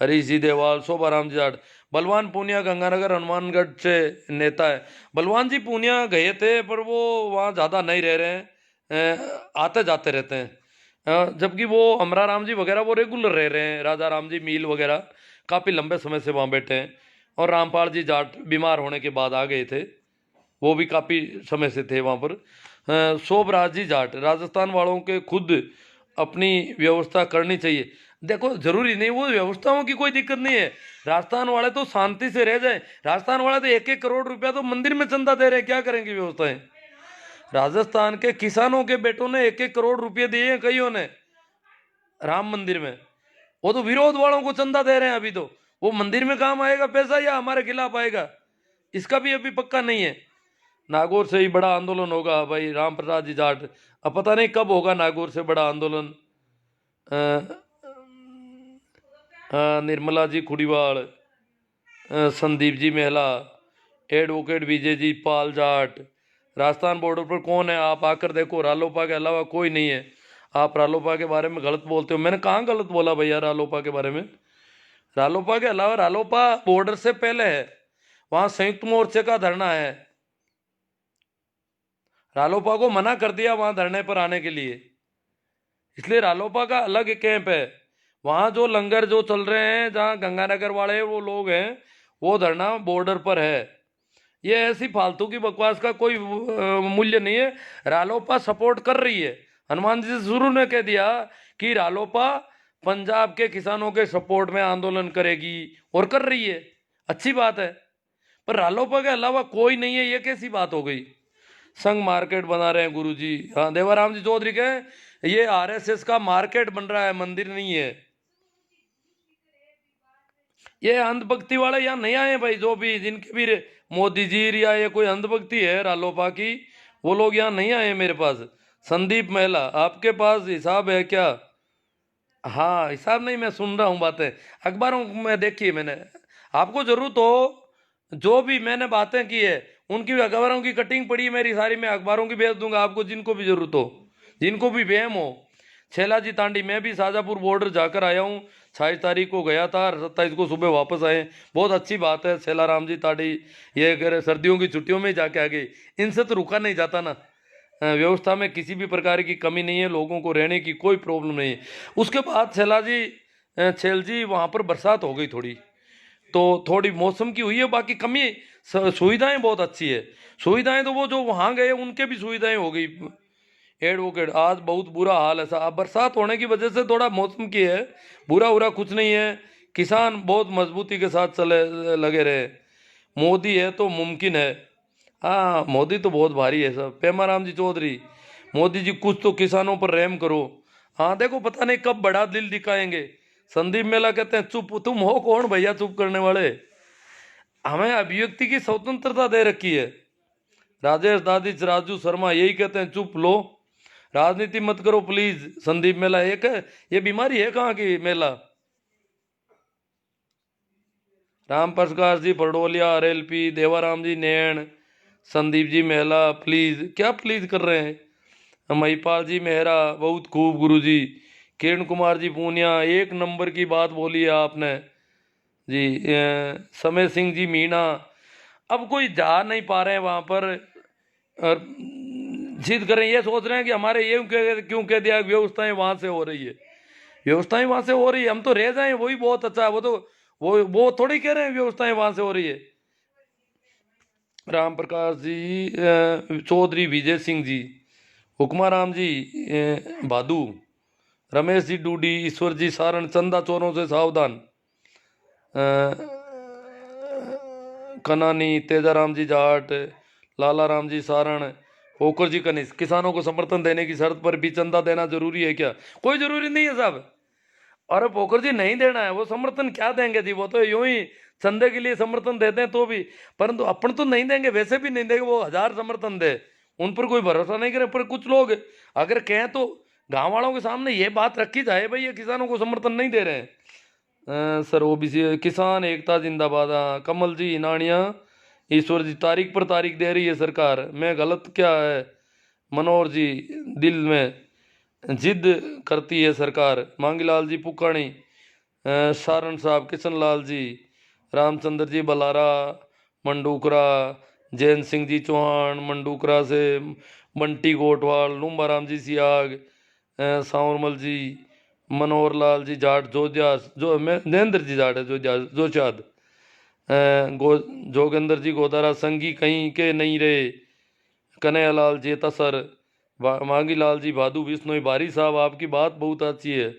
हरीश जी देवाल, शोभा राम जी जाट, बलवान पूनिया गंगानगर हनुमानगढ़ से नेता है। बलवान जी पूनिया गए थे पर वो वहाँ ज़्यादा नहीं रह रहे हैं, आते जाते रहते हैं। जबकि वो अमरा राम जी वगैरह वो रेगुलर रह रहे हैं, राजा राम जी मील वगैरह काफ़ी लंबे समय से वहाँ बैठे हैं। और रामपाल जी जाट बीमार होने के बाद आ गए थे, वो भी काफ़ी समय से थे वहाँ पर। शोभराज जी जाट, राजस्थान वालों के खुद अपनी व्यवस्था करनी चाहिए। देखो जरूरी नहीं, वो व्यवस्थाओं की कोई दिक्कत नहीं है, राजस्थान वाले तो शांति से रह जाए। राजस्थान वाले तो 1-1 करोड़ रुपया तो मंदिर में चंदा दे रहे हैं, क्या करेंगे व्यवस्थाएं? राजस्थान के किसानों के बेटों ने 1-1 करोड़ रुपये दिए हैं कईयों ने राम मंदिर में, वो तो विरोध वालों को चंदा दे रहे हैं। अभी तो वो मंदिर में काम आएगा पैसा या हमारे खिलाफ आएगा, इसका भी अभी पक्का नहीं है। नागौर से ही बड़ा आंदोलन होगा भाई, राम प्रसाद जी जाट, अब पता नहीं कब होगा नागौर से बड़ा आंदोलन। निर्मला जी खुड़ीवाल, संदीप जी मेहला, एडवोकेट विजय जी पाल जाट, राजस्थान बॉर्डर पर कौन है? आप आकर देखो, रालोपा के अलावा कोई नहीं है। आप रालोपा के बारे में गलत बोलते हो। मैंने कहाँ गलत बोला भैया रालोपा के बारे में? रालोपा के अलावा, रालोपा बॉर्डर से पहले है, वहां संयुक्त मोर्चे का धरना है, रालोपा को मना कर दिया वहां धरने पर आने के लिए, इसलिए रालोपा का अलग कैंप है। वहां जो लंगर जो चल रहे हैं, जहाँ गंगानगर वाले वो लोग हैं, वो धरना बॉर्डर पर है। ये ऐसी फालतू की बकवास का कोई मूल्य नहीं है। रालोपा सपोर्ट कर रही है, हनुमान जी से शुरू ने कह दिया कि रालोपा पंजाब के किसानों के सपोर्ट में आंदोलन करेगी, और कर रही है, अच्छी बात है। पर रालोपा के अलावा कोई नहीं है, ये कैसी बात हो गई? संघ मार्केट बना रहे हैं गुरुजी। हाँ देवाराम जी चौधरी कहें, ये आरएसएस का मार्केट बन रहा है, मंदिर नहीं है। ये अंधभक्ति वाले यहाँ नहीं आए भाई, जो भी जिनके भी मोदी जी या ये कोई अंधभक्ति है रालोपा की, वो लोग यहाँ नहीं आए मेरे पास। संदीप महिला, आपके पास हिसाब है क्या? हाँ हिसाब नहीं, मैं सुन रहा हूँ बातें, अखबारों में देखी मैंने। आपको जरूरत हो, जो भी मैंने बातें की है उनकी भी अखबारों की कटिंग पड़ी है मेरी सारी, मैं अखबारों की भेज दूंगा आपको, जिनको भी जरूरत हो, जिनको भी वहम हो। छैला जी तांडी, मैं भी शाजापुर बॉर्डर जाकर आया हूँ, 28 तारीख को गया था, 27 को सुबह वापस आए। बहुत अच्छी बात है छैला राम जी तांडी, ये अगर सर्दियों की छुट्टियों में जाके आ गए, इनसे तो रुका नहीं जाता ना। व्यवस्था में किसी भी प्रकार की कमी नहीं है, लोगों को रहने की कोई प्रॉब्लम नहीं है। उसके बाद छैल जी वहाँ पर बरसात हो गई थोड़ी, तो थोड़ी मौसम की हुई है, बाकी कमी सुविधाएं बहुत अच्छी है। सुविधाएं तो वो जो वहाँ गए उनके भी सुविधाएं हो गई। एडवोकेट, आज बहुत बुरा हाल है साहब, बरसात होने की वजह से थोड़ा मौसम की है, बुरा बुरा कुछ नहीं है। किसान बहुत मजबूती के साथ चले लगे रहे, मोदी है तो मुमकिन है। हाँ मोदी तो बहुत भारी है सब। पेमाराम जी चौधरी, मोदी जी कुछ तो किसानों पर रहम करो। हाँ देखो, पता नहीं कब बड़ा दिल दिखाएंगे। संदीप मेला कहते हैं चुप, तुम हो कौन भैया चुप करने वाले? हमें अभिव्यक्ति की स्वतंत्रता दे रखी है। राजेश दादिच राजू शर्मा यही कहते हैं चुप लो, राजनीति मत करो प्लीज। संदीप मेला एक है, ये बीमारी है कहाँ की मेला? राम प्रकाश जी पडोलिया आरएलपी, देवाराम जी नैन, संदीप जी मेहला, प्लीज क्या प्लीज कर रहे हैं? महिपाल जी मेहरा बहुत खूब गुरु जी। किरण कुमार जी पूनिया एक नंबर की बात बोली है आपने जी। समय सिंह जी मीणा, अब कोई जा नहीं पा रहे हैं वहां पर और जिद करें, ये सोच रहे हैं कि हमारे ये क्यों कह दिया, व्यवस्थाएं वहां से हो रही है, व्यवस्थाएं वहां से हो रही है, हम तो रह जाए वही बहुत अच्छा है। वो तो वो थोड़ी कह रहे हैं व्यवस्थाएं वहां से हो रही है। राम प्रकाश जी, चौधरी विजय सिंह जी, हुक्मा राम जी भादू, रमेश जी डूडी, ईश्वर जी सारण, चंदा चोरों से सावधान, कनानी, तेजाराम जी जाट, लाला राम जी सारण, होकर जी कनिष्ठ। किसानों को समर्थन देने की शर्त पर भी चंदा देना जरूरी है क्या? कोई जरूरी नहीं है साहब। और पोखर जी नहीं देना है, वो समर्थन क्या देंगे जी? वो तो यूं ही चंदे के लिए समर्थन देते हैं तो भी, परंतु अपन तो नहीं देंगे, वैसे भी नहीं देंगे। वो 1000 समर्थन दे, उन पर कोई भरोसा नहीं करे। पर कुछ लोग अगर कहें तो गांव वालों के सामने ये बात रखी जाए, भाई ये किसानों को समर्थन नहीं दे रहे हैं। सर ओबीसी किसान एकता जिंदाबाद। हाँ, कमल जी नानिया, ईश्वर जी तारीख पर तारीख दे रही है सरकार, मैं गलत क्या है? मनोहर जी दिल में जिद करती है सरकार। मांगीलाल जी पुकाणी, सारण साहब, किशन लाल जी, रामचंद्र जी बलारा, मंडूकरा, जैन सिंह जी चौहान मंडूकरा से, बंटी गोटवाल, लूम्बाराम जी सियाग, सांवरमल जी, मनोहर लाल जी जाट जोजिया, जो महेंद्र जी जाट है जोचाद, जोगेंद्र जी गोदारा, संगी कहीं के नहीं रहे, कन्हैयालाल जेतासर, मांगी लाल जी भादू, विष्णोई बारी साहब आपकी बात बहुत अच्छी है।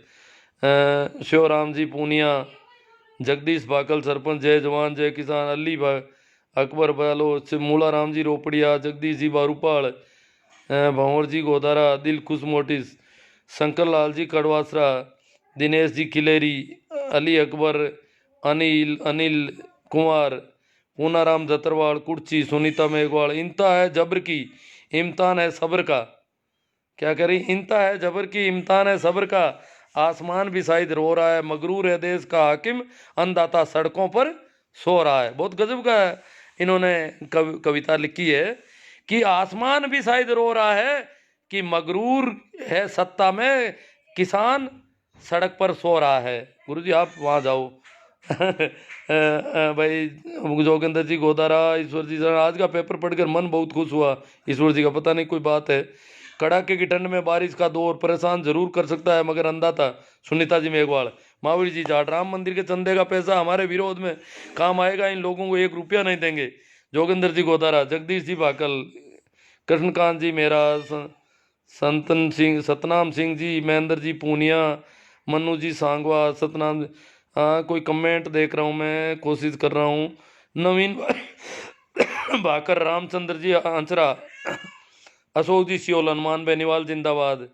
शिवराम जी पूनिया, जगदीश बाकल सरपंच, जय जवान जय किसान, अली अकबर बालो, मूला राम जी रोपड़िया, जगदीश जी बारूपाल, भंवर जी गोदारा, दिल खुश मोटिस, शंकर लाल जी कड़वासरा, दिनेश जी किलेरी, अली अकबर, अनिल अनिल कुमार, पूनाराम जतरवाल, कुर्ची, सुनीता मेघवाल। इंता है जबर की, इम्तान है सब्र का। क्या कह रही? इंता है जबर की, इम्तान है सब्र का, आसमान भी शायद रो रहा है, मगरूर है देश का हाकिम, अन्नदाता सड़कों पर सो रहा है। बहुत गजब का इन्होंने कविता लिखी है कि आसमान भी शायद रो रहा है कि मगरूर है सत्ता में, किसान सड़क पर सो रहा है। गुरुजी आप वहाँ जाओ। भाई जोगिंदर जी गोदारा, ईश्वर जी सर, आज का पेपर पढ़कर मन बहुत खुश हुआ। ईश्वर जी का पता नहीं कोई बात है। कड़ाके की ठंड में बारिश का दौर परेशान जरूर कर सकता है मगर अंधा सुनीता जी मेघवाल, महावीर जी जाट, राम मंदिर के चंदे का पैसा हमारे विरोध में काम आएगा, इन लोगों को 1 रुपया नहीं देंगे। जोगिंदर जी गोदारा, जगदीश जी भाकल, कृष्णकांत जी मेरा, संतन सिंह, सतनाम सिंह जी, महेंद्र जी पूनिया, मनु जी सांगवा, सतनाम। हाँ कोई कमेंट देख रहा हूँ मैं, कोशिश कर रहा हूँ। नवीन भाकर, रामचंद्र जी आंचरा, अशोक जी सियोल, हनुमान बेनीवाल जिंदाबाद,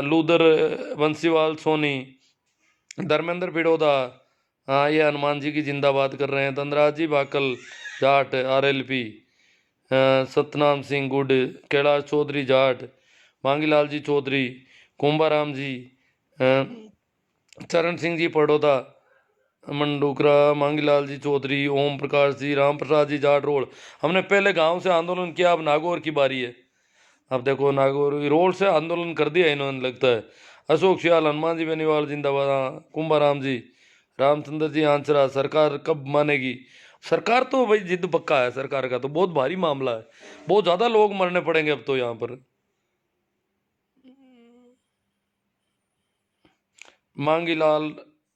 लूदर बंसीवाल सोनी, धर्मेंद्र बिड़ोदा, हाँ ये हनुमान जी की जिंदाबाद कर रहे हैं। धनराज जी भाकल जाट आरएलपी, सतनाम सिंह गुड, कैलाश चौधरी जाट, मांगीलाल जी चौधरी, कुंभाराम जी, चरण सिंह जी पड़ोदा मंडूकरा, मांगीलाल जी चौधरी, ओम प्रकाश जी, राम प्रसाद जी जाट रोड। हमने पहले गांव से आंदोलन किया, अब नागौर की बारी है। अब देखो नागौर रोड से आंदोलन कर दिया इन्होंने लगता है। अशोक सियाल, हनुमान जी बेनीवाल जिंदाबाद, कुंभाराम जी, रामचंद्र जी आंचरा। सरकार कब मानेगी? सरकार तो भाई जिद पक्का है सरकार का, तो बहुत भारी मामला है, बहुत ज्यादा लोग मरने पड़ेंगे अब तो यहाँ पर। मांगीलाल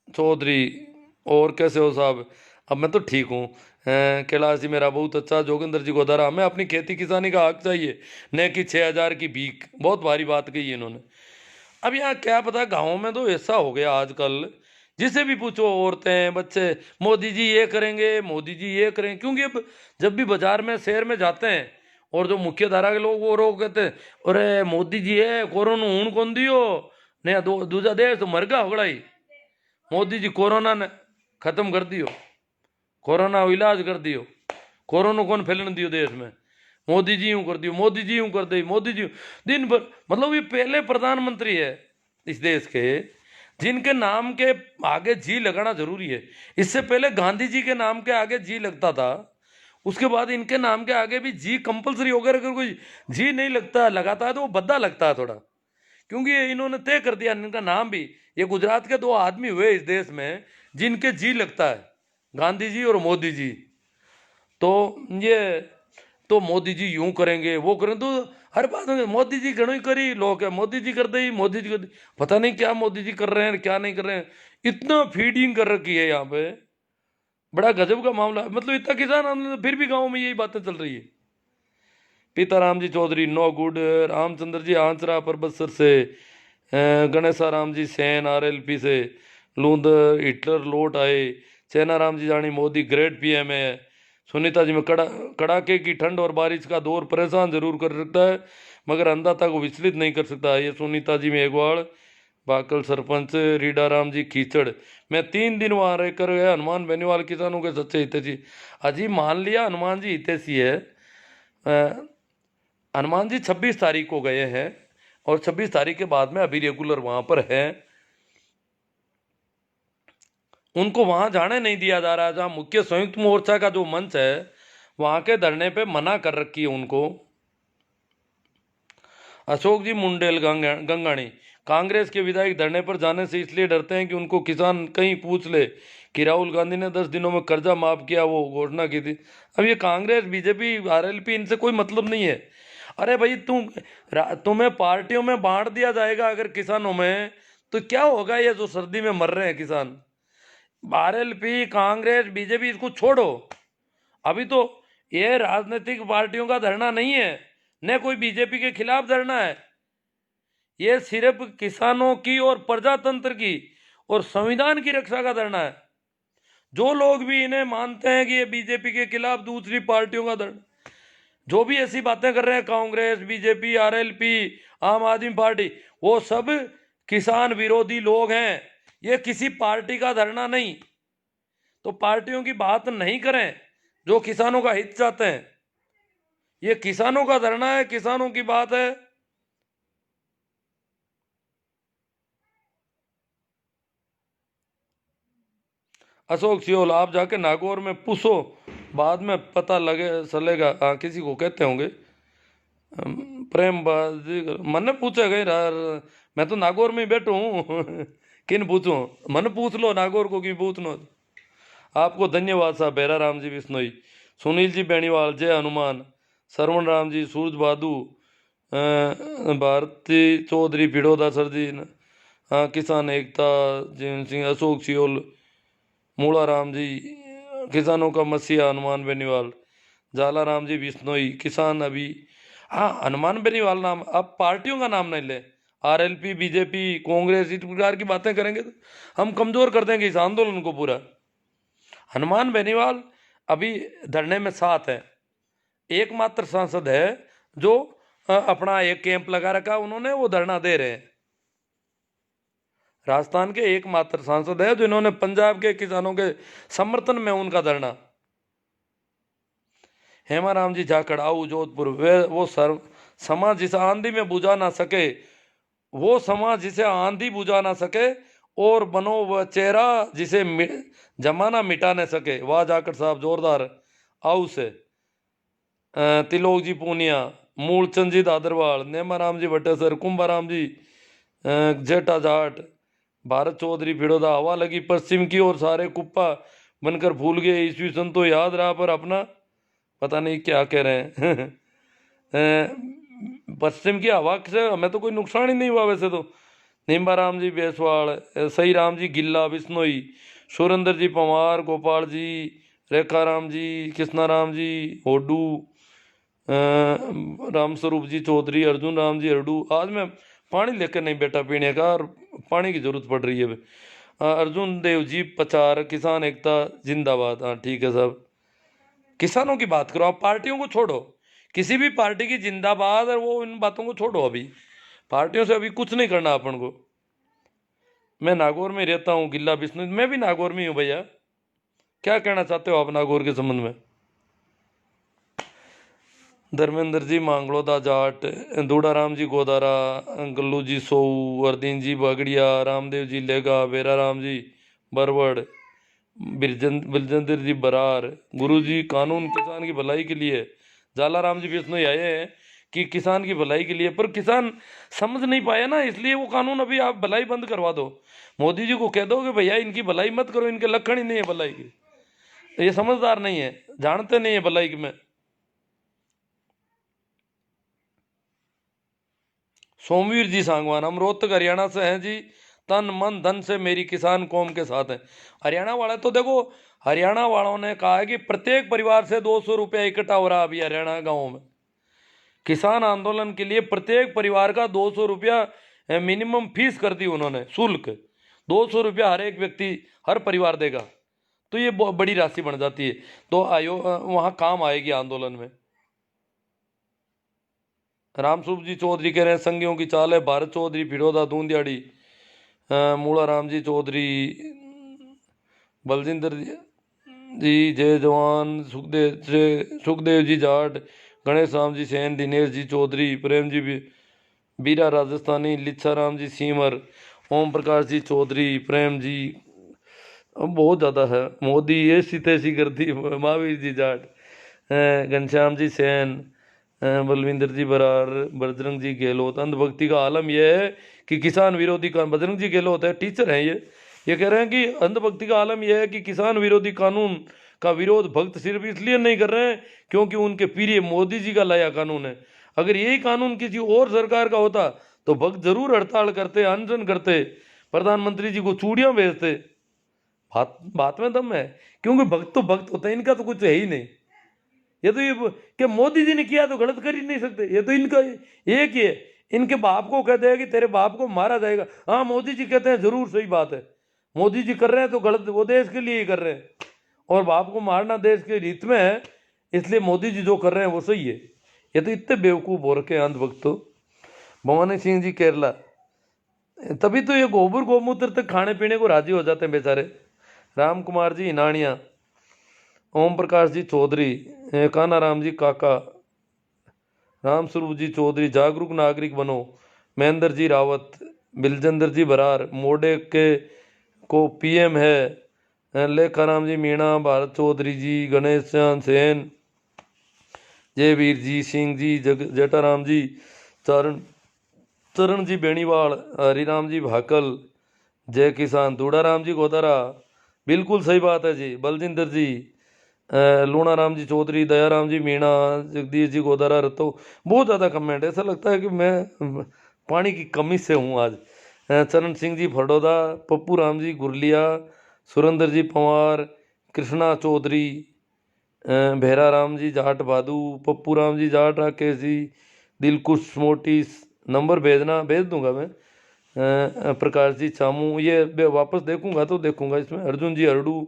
चौधरी, और कैसे हो साहब? अब मैं तो ठीक हूँ। कैलाश जी मेरा बहुत अच्छा, जोगिंदर जी गोदारा, हमें अपनी खेती किसानी का हक चाहिए, न कि 6000 की भीख। बहुत भारी बात कही इन्होंने। अब यहाँ क्या पता, गाँव में तो ऐसा हो गया आजकल, जिसे भी पूछो औरतें बच्चे, मोदी जी ये करेंगे, मोदी जी ये करेंगे। क्योंकि अब जब भी बाजार में शहर में जाते हैं और जो मुख्य धारा के लोग वो रोग कहते अरे मोदी जी है कोरोना हूं कौन दियो ने दूसरा देश तो मर गया होगड़ा ही। मोदी जी कोरोना ने खत्म कर दियो, कोरोना इलाज कर दियो, कोरोना कौन फैलने दियो देश में, मोदी जी यूं कर दियो, मोदी जी यूं कर दे, मोदी जी दिन भर। मतलब ये पहले प्रधानमंत्री है इस देश के जिनके नाम के आगे जी लगाना जरूरी है। इससे पहले गांधी जी के नाम के आगे जी लगता था, उसके बाद इनके नाम के आगे भी जी कंपलसरी हो गया। अगर कोई जी नहीं लगता लगाता है तो वो भद्दा लगता है थोड़ा, क्योंकि इन्होंने तय कर दिया इनका नाम भी। ये गुजरात के दो आदमी हुए इस देश में जिनके जी लगता है, गांधी जी और मोदी जी। तो ये तो मोदी जी यूं करेंगे वो करेंगे, तो हर बात में मोदी जी घणो ही करी लोग है, मोदी जी कर दे, मोदी जी कर दे, पता नहीं क्या मोदी जी कर रहे हैं क्या नहीं कर रहे हैं। इतना फीडिंग कर रखी है यहाँ पे, बड़ा गजब का मामला है। मतलब इतना किसान आंदोलन फिर भी गाँव में यही बातें चल रही है। पीताराम जी चौधरी नो गुड, रामचंद्र जी आंचरा परबतसर से, गणेशा राम जी सेन आरएलपी से, लूंद हिटलर लौट आए, चैना राम जी जानी मोदी ग्रेट पीएम है, सुनीता जी में कड़ाके की ठंड और बारिश का दौर परेशान जरूर कर सकता है मगर अन्नदाता को विचलित नहीं कर सकता। ये सुनीता जी मेघवाल बाकल सरपंच, रीडा राम जी कीचड़। मैं 3 दिन वहां रहकर गया। हनुमान बेनीवाल किसानों के सच्चे हितैषी। अजी मान लिया हनुमान जी हितैषी है, हनुमान जी 26 तारीख को गए हैं और 26 तारीख के बाद में अभी रेगुलर वहां पर है। उनको वहां जाने नहीं दिया जा रहा। जहां मुख्य संयुक्त मोर्चा का जो मंच है वहां के धरने पे मना कर रखी है उनको। अशोक जी मुंडेल गंगाणी, कांग्रेस के विधायक धरने पर जाने से इसलिए डरते हैं कि उनको किसान कहीं पूछ ले कि राहुल गांधी ने 10 दिनों में कर्जा माफ किया, वो घोषणा की थी। अब ये कांग्रेस बीजेपी आरएलपी इनसे कोई मतलब नहीं है। अरे भाई तुम्हें पार्टियों में बांट दिया जाएगा अगर किसानों में, तो क्या होगा ये जो सर्दी में मर रहे हैं किसान। आरएलपी कांग्रेस बीजेपी इसको छोड़ो। अभी तो ये राजनीतिक पार्टियों का धरना नहीं है, न कोई बीजेपी के खिलाफ धरना है। ये सिर्फ किसानों की और प्रजातंत्र की और संविधान की रक्षा का धरना है। जो लोग भी इन्हें मानते हैं कि ये बीजेपी के खिलाफ दूसरी पार्टियों का धरना, जो भी ऐसी बातें कर रहे हैं कांग्रेस बीजेपी आरएलपी आम आदमी पार्टी, वो सब किसान विरोधी लोग हैं। ये किसी पार्टी का धरना नहीं। तो पार्टियों की बात नहीं करें जो किसानों का हित चाहते हैं। ये किसानों का धरना है, किसानों की बात है। अशोक सियोल, आप जाके नागौर में पूछो, बाद में पता लगे चलेगा। किसी को कहते होंगे प्रेम बाजी, मन पूछे गए मैं तो नागौर में ही बैठू हूँ किन पूछूं, मन पूछ लो नागौर को कि पूछनो। आपको धन्यवाद साहब। बेरा राम जी बिश्नोई, सुनील जी बेनीवाल, जय हनुमान, सरवण राम जी, सूरज बहादू, भारती चौधरी भिड़ोदा सर जी, किसान एकता जीवन सिंह, अशोक सियोल, मूला राम जी, किसानों का मसीहा हनुमान बेनीवाल, जाला राम जी बिश्नोई, किसान अभी। हाँ, हनुमान बेनीवाल नाम, अब पार्टियों का नाम नहीं ले। आरएलपी बीजेपी कांग्रेस इस प्रकार की बातें करेंगे तो हम कमजोर कर देंगे इस आंदोलन को पूरा। हनुमान बेनीवाल अभी धरने में साथ है, एकमात्र सांसद है जो अपना एक कैंप लगा रखा उन्होंने, वो धरना दे रहे हैं। राजस्थान के एकमात्र सांसद है जिन्होंने पंजाब के किसानों के समर्थन में उनका धरना। हेमाराम जी जाखड़ आऊ जोधपुर, वे वो समाज जिसे आंधी में बुझा ना सके, वो समाज जिसे आंधी बुझा ना सके, और बनो वह चेहरा जिसे जमाना मिटा न सके। वाह जाखड़ साहब जोरदार। आऊ से तिलोक जी पूनिया, मूलचंद जी दादरवाल, नेमाराम जी भट्टेसर, कुंभाराम जी जेठा जाट, भारत चौधरी भिड़ोदा, हवा लगी पश्चिम की और सारे कुप्पा बनकर भूल गए ईस्वी सन तो याद रहा पर अपना पता नहीं क्या कह रहे हैं। पश्चिम की हवा से हमें तो कोई नुकसान ही नहीं हुआ वैसे तो। नीम्बा राम जी बेसवाड़, सही राम जी गिल्ला बिश्नोई, सुरेंद्र जी पवार, गोपाल जी, रेखा राम जी, कृष्णा राम जी होडू, राम स्वरूप जी चौधरी, अर्जुन राम जी हरडू। आज मैं पानी लेकर नहीं बैठा पीने का, और पानी की जरूरत पड़ रही है। अर्जुन देव जी पचार, किसान एकता जिंदाबाद। हाँ ठीक है साहब, किसानों की बात करो, आप पार्टियों को छोड़ो। किसी भी पार्टी की जिंदाबाद, और वो इन बातों को छोड़ो, अभी पार्टियों से अभी कुछ नहीं करना अपन को। मैं नागौर में रहता हूँ, गिल्ला बिस्नु, मैं भी नागौर में हूँ भैया। क्या कहना चाहते हो आप नागौर के संबंध में? धर्मेंद्र जी मांगलोदा जाट, दूड़ाराम जी गोदारा, गल्लू जी सोऊ, अर्दीन जी बागड़िया, रामदेव जी लेगा, बेरा राम जी बरवड़, बिरजेंद्र जी बरार, गुरु जी कानून किसान की भलाई के लिए, जाला राम जी विष्णु आए हैं कि किसान की भलाई के लिए, पर किसान समझ नहीं पाया ना, इसलिए वो कानून अभी आप भलाई बंद करवा दो। मोदी जी को कह दो कि भैया इनकी भलाई मत करो, इनके लक्षण ही नहीं है भलाई की, ये समझदार नहीं है, जानते नहीं है भलाई की में। सोमवीर जी सांगवान, हम रोहतक हरियाणा से हैं जी, तन मन धन से मेरी किसान कौम के साथ हैं। हरियाणा वाले तो देखो, हरियाणा वालों ने कहा है कि प्रत्येक परिवार से 200 रुपया इकट्ठा हो रहा अभी हरियाणा गाँव में। किसान आंदोलन के लिए प्रत्येक परिवार का 200 रुपया मिनिमम फीस कर दी उन्होंने, शुल्क 200 रुपया हर एक व्यक्ति, हर परिवार देगा, तो ये बहुत बड़ी राशि बन जाती है, तो वहाँ काम आएगी आंदोलन में। रामसूप जी चौधरी कह रहे हैं संघियों की चाल है, भारत चौधरी फिरोदा दूंदियाड़ी, मूला राम जी चौधरी, बलजिंदर जी जय जवान, सुखदेव जी जाट, गणेश राम जी सेन, दिनेश जी चौधरी, प्रेम जी बीरा राजस्थानी, लिच्छा राम जी सीमर, ओम प्रकाश जी चौधरी, प्रेम जी, अब बहुत ज़्यादा है, मोदी ये सी तैसी करती, महावीर जी जाट, घनश्याम जी सेन, बलविंदर जी बरार, बजरंग जी गहलोत। अंधभक्ति का आलम यह है कि किसान विरोधी कानून, बजरंग जी गहलोत है, टीचर हैं ये कह रहे हैं कि अंधभक्ति का आलम यह है कि किसान विरोधी कानून का विरोध भक्त सिर्फ इसलिए नहीं कर रहे हैं क्योंकि उनके प्रिय मोदी जी का लाया कानून है। अगर यही कानून किसी और सरकार का होता तो भक्त जरूर हड़ताल करते, अनशन करते, प्रधानमंत्री जी को चूड़ियां भेजते। बात में दम है, क्योंकि भक्त तो भक्त होता है, इनका तो कुछ है ही नहीं। ये तो ये कि मोदी जी ने किया तो गलत कर ही नहीं सकते, ये तो इनका एक ही है। इनके बाप को कहते हैं कि तेरे बाप को मारा जाएगा, हाँ मोदी जी कहते हैं जरूर सही बात है, मोदी जी कर रहे हैं तो गलत, वो देश के लिए ही कर रहे हैं, और बाप को मारना देश के हित में है, इसलिए मोदी जी जो कर रहे हैं वो सही है। ये तो इतने बेवकूफ़ हो रखे हैं अंधभक्त। तो भवानी सिंह जी केरला, तभी तो ये गोबर गोमूत्र तक खाने पीने को राजी हो जाते हैं बेचारे। राम कुमार जी हिनानिया, ओम प्रकाश जी चौधरी, काना राम जी काका, राम स्वरूप जी चौधरी, जागरूक नागरिक बनो, महेंद्र जी रावत, बिलजेंद्र जी बरार, मोडे के को पीएम है, लेखाराम जी मीणा, भारत चौधरी जी, गणेश चंद सेन, जयवीर जी सिंह जी, जटाराम जी, चरण जी बेणीवाल, हरिराम जी भाकल, जय किसान, दूड़ाराम जी गोदारा, बिल्कुल सही बात है जी, बलजिंदर जी, लूणा राम जी चौधरी, दयाराम जी मीणा, जगदीश जी गोदारा रतो। बहुत ज़्यादा कमेंट है, ऐसा लगता है कि मैं पानी की कमी से हूँ आज। चरण सिंह जी फरडोदा, पप्पू राम जी गुरलिया, सुरेंद्र जी पवार, कृष्णा चौधरी, भेरा राम जी जाट बादू, पप्पू राम जी जाट, राकेश जी, दिलकुश मोटी, नंबर भेजना, भेज दूंगा मैं। प्रकाश जी चामू, ये वापस देखूंगा तो देखूंगा इसमें। अर्जुन जी अरडू,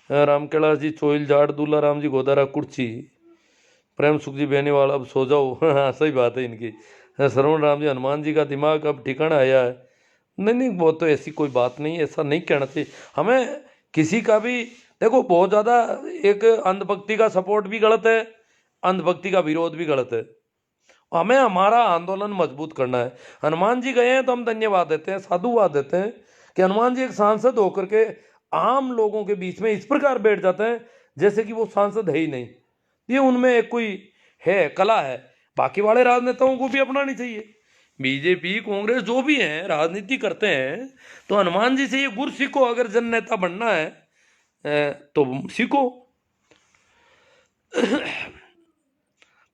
राम कैलाश जी चोइल जाट, दूल्हा राम जी गोदारा कुर्ची, प्रेम सुख जी बेनीवाल, अब सो जाओ। हाँ सही बात है इनकी। श्रवण राम जी, हनुमान जी का दिमाग अब ठिकाना आया है। नहीं नहीं, वो तो ऐसी कोई बात नहीं, ऐसा नहीं कहना चाहिए हमें किसी का भी। देखो बहुत ज़्यादा एक अंधभक्ति का सपोर्ट भी गलत है, अंधभक्ति का विरोध भी गलत है। हमें हमारा आंदोलन मजबूत करना है। हनुमान जी गए हैं तो हम धन्यवाद देते हैं, साधुवाद देते हैं कि हनुमान जी एक सांसद होकर के आम लोगों के बीच में इस प्रकार बैठ जाते हैं जैसे कि वो सांसद है ही नहीं। ये उनमें एक कोई है, कला है। बाकी वाले राजनेताओं को भी अपनानी चाहिए। बीजेपी कांग्रेस जो भी हैं राजनीति करते हैं तो हनुमान जी से ये गुर सीखो। अगर जन नेता बनना है तो सीखो।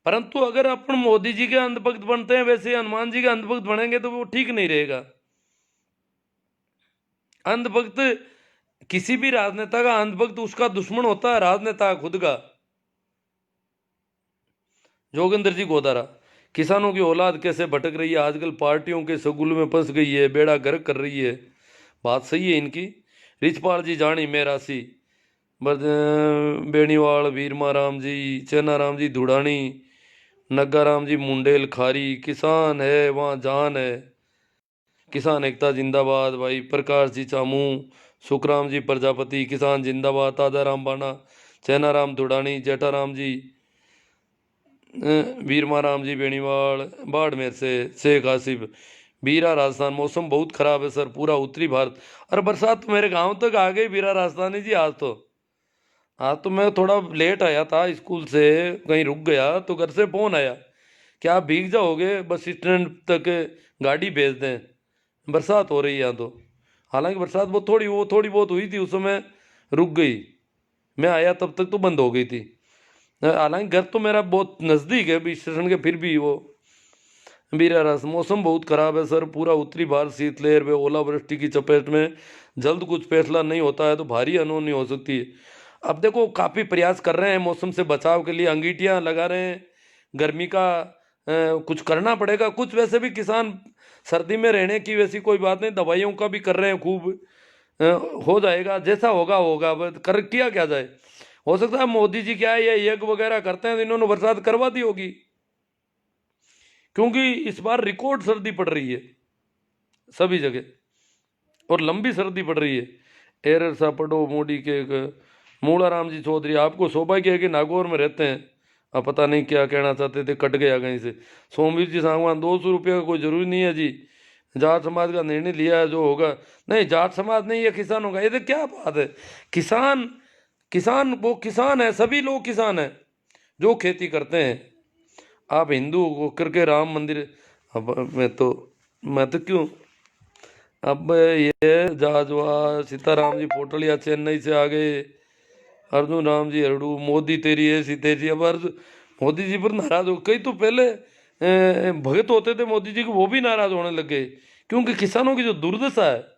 परंतु अगर अपन मोदी जी के अंधभक्त बनते हैं वैसे हनुमान जी के अंधभक्त बनेंगे तो वो ठीक नहीं रहेगा। अंधभक्त किसी भी राजनेता का अंधभक्त उसका दुश्मन होता है, राजनेता खुद का। जोगिंदर जी गोदारा, किसानों की औलाद कैसे भटक रही है, आजकल पार्टियों के सगुल में फंस गई है, बेड़ा गर्क कर रही है। बात सही है इनकी। रिचपाल जी जानी मेरासी, बेणीवाल, वीरमा राम जी, चेना राम जी धुड़ानी, नग्गाराम जी मुंडेल खारी, किसान है वहाँ जान है, किसान एकता जिंदाबाद भाई। प्रकाश जी चामू, सुखराम जी प्रजापति, किसान जिंदाबाद। तादाराम बाणा, चैनाराम धुड़ानी, जेठाराम जी, वीरमाराम जी बेनीवाल, बाड़मेर से शेख आसिफ, बीरा राजस्थान। मौसम बहुत खराब है सर, पूरा उत्तरी भारत। और बरसात तो मेरे गांव तक आ गई बीरा राजस्थानी जी। आज तो मैं थोड़ा लेट आया था स्कूल से, कहीं रुक गया तो घर से फोन आया कि आप भीग जाओगे, बस स्टैंड तक गाड़ी भेज दें, बरसात हो रही है यहाँ तो। हालांकि बरसात वो थोड़ी बहुत हुई थी, उस समय रुक गई। मैं आया तब तक तो बंद हो गई थी। हालांकि घर तो मेरा बहुत नज़दीक है भी स्टेशन के, फिर भी वो बीरा रस। मौसम बहुत खराब है सर, पूरा उत्तरी भारत शीतलहर व ओलावृष्टि की चपेट में। जल्द कुछ फैसला नहीं होता है तो भारी अनहोनी हो सकती है। अब देखो काफ़ी प्रयास कर रहे हैं मौसम से बचाव के लिए, अंगीठियाँ लगा रहे हैं, गर्मी का कुछ करना पड़ेगा। कुछ वैसे भी किसान सर्दी में रहने की वैसी कोई बात नहीं, दवाइयों का भी कर रहे हैं खूब। अ, हो जाएगा, जैसा होगा होगा, अब कर किया क्या जाए। हो सकता है मोदी जी क्या है ये यज्ञ वगैरह करते हैं तो इन्होंने बरसात करवा दी होगी, क्योंकि इस बार रिकॉर्ड सर्दी पड़ रही है सभी जगह और लंबी सर्दी पड़ रही है। एरर सा पढ़ो मोदी के मूलाराम जी चौधरी, आपको सौभाग्य है कि नागौर में रहते हैं। अब पता नहीं क्या कहना चाहते थे, कट गया कहीं से। सोमवीर जी सांगवान, 200 रुपये का कोई जरूरी नहीं है जी, जाट समाज का निर्णय लिया है जो होगा। नहीं, जाट समाज नहीं, ये किसानों का। ये तो क्या बात है, किसान किसान वो किसान है, सभी लोग किसान हैं जो खेती करते हैं। आप हिंदू होकर के राम मंदिर, अब मैं तो क्यों। अब ये जाजवा सीताराम जी पोटलिया चेन्नई से आ गए, अर्जुन राम जी हरडू, मोदी तेरी ऐसी तेजी। अब मोदी जी पर नाराज हो कई, तो पहले भगत होते थे मोदी जी को, वो भी नाराज होने लग गए, क्योंकि किसानों की जो दुर्दशा है।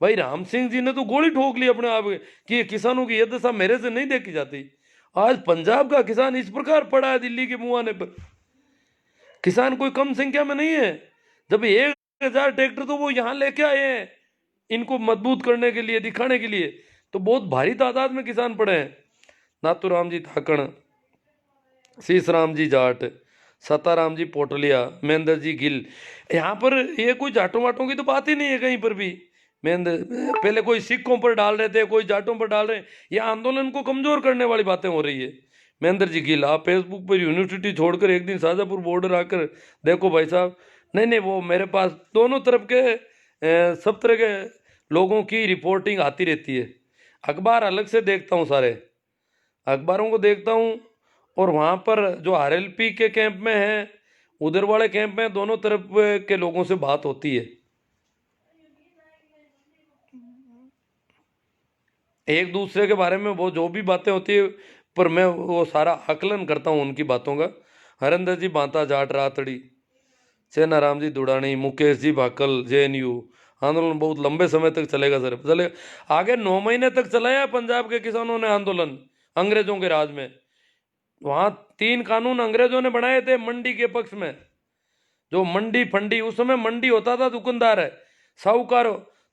भाई राम सिंह जी ने तो गोली ठोक ली अपने आप कि ये किसानों की ये दशा मेरे से नहीं देखी जाती। आज पंजाब का किसान इस प्रकार पड़ा है दिल्ली के मुंह आने पर। किसान कोई कम संख्या में नहीं है, जब 1,000 ट्रैक्टर तो वो यहाँ लेके आए हैं इनको मजबूत करने के लिए, दिखाने के लिए, तो बहुत भारी तादाद में किसान पड़े हैं। नाथूराम जी थाकड़, शीशराम जी जाट, सताराम जी पोटलिया, महेंद्र जी गिल। यहाँ पर ये कोई जाटों वाटों की तो बात ही नहीं है कहीं पर भी। महेंद्र, पहले कोई सिखों पर डाल रहे थे, कोई जाटों पर डाल रहे हैं, ये आंदोलन को कमजोर करने वाली बातें हो रही है। महेंद्र जी गिल, आप फेसबुक पर यूनिवर्सिटी छोड़कर एक दिन शाजापुर बॉर्डर आकर देखो भाई साहब। नहीं नहीं, वो मेरे पास दोनों तरफ के सब तरह के लोगों की रिपोर्टिंग आती रहती है। अखबार अलग से देखता हूँ, सारे अखबारों को देखता हूँ। और वहाँ पर जो आरएलपी के कैंप में है, उधर वाले कैंप में, दोनों तरफ के लोगों से बात होती है, एक दूसरे के बारे में वो जो भी बातें होती है, पर मैं वो सारा आकलन करता हूँ उनकी बातों का। हरिंदर जी बांता जाट रातड़ी, सेनाराम जी दुड़ानी, मुकेश जी भाकल जेएनयू। आंदोलन बहुत लंबे समय तक चलेगा सर, चले आगे 9 महीने तक चलाया पंजाब के किसानों ने आंदोलन अंग्रेजों के राज में। वहाँ 3 कानून अंग्रेजों ने बनाए थे मंडी के पक्ष में। जो मंडी फंडी, उस समय मंडी होता था दुकानदार है,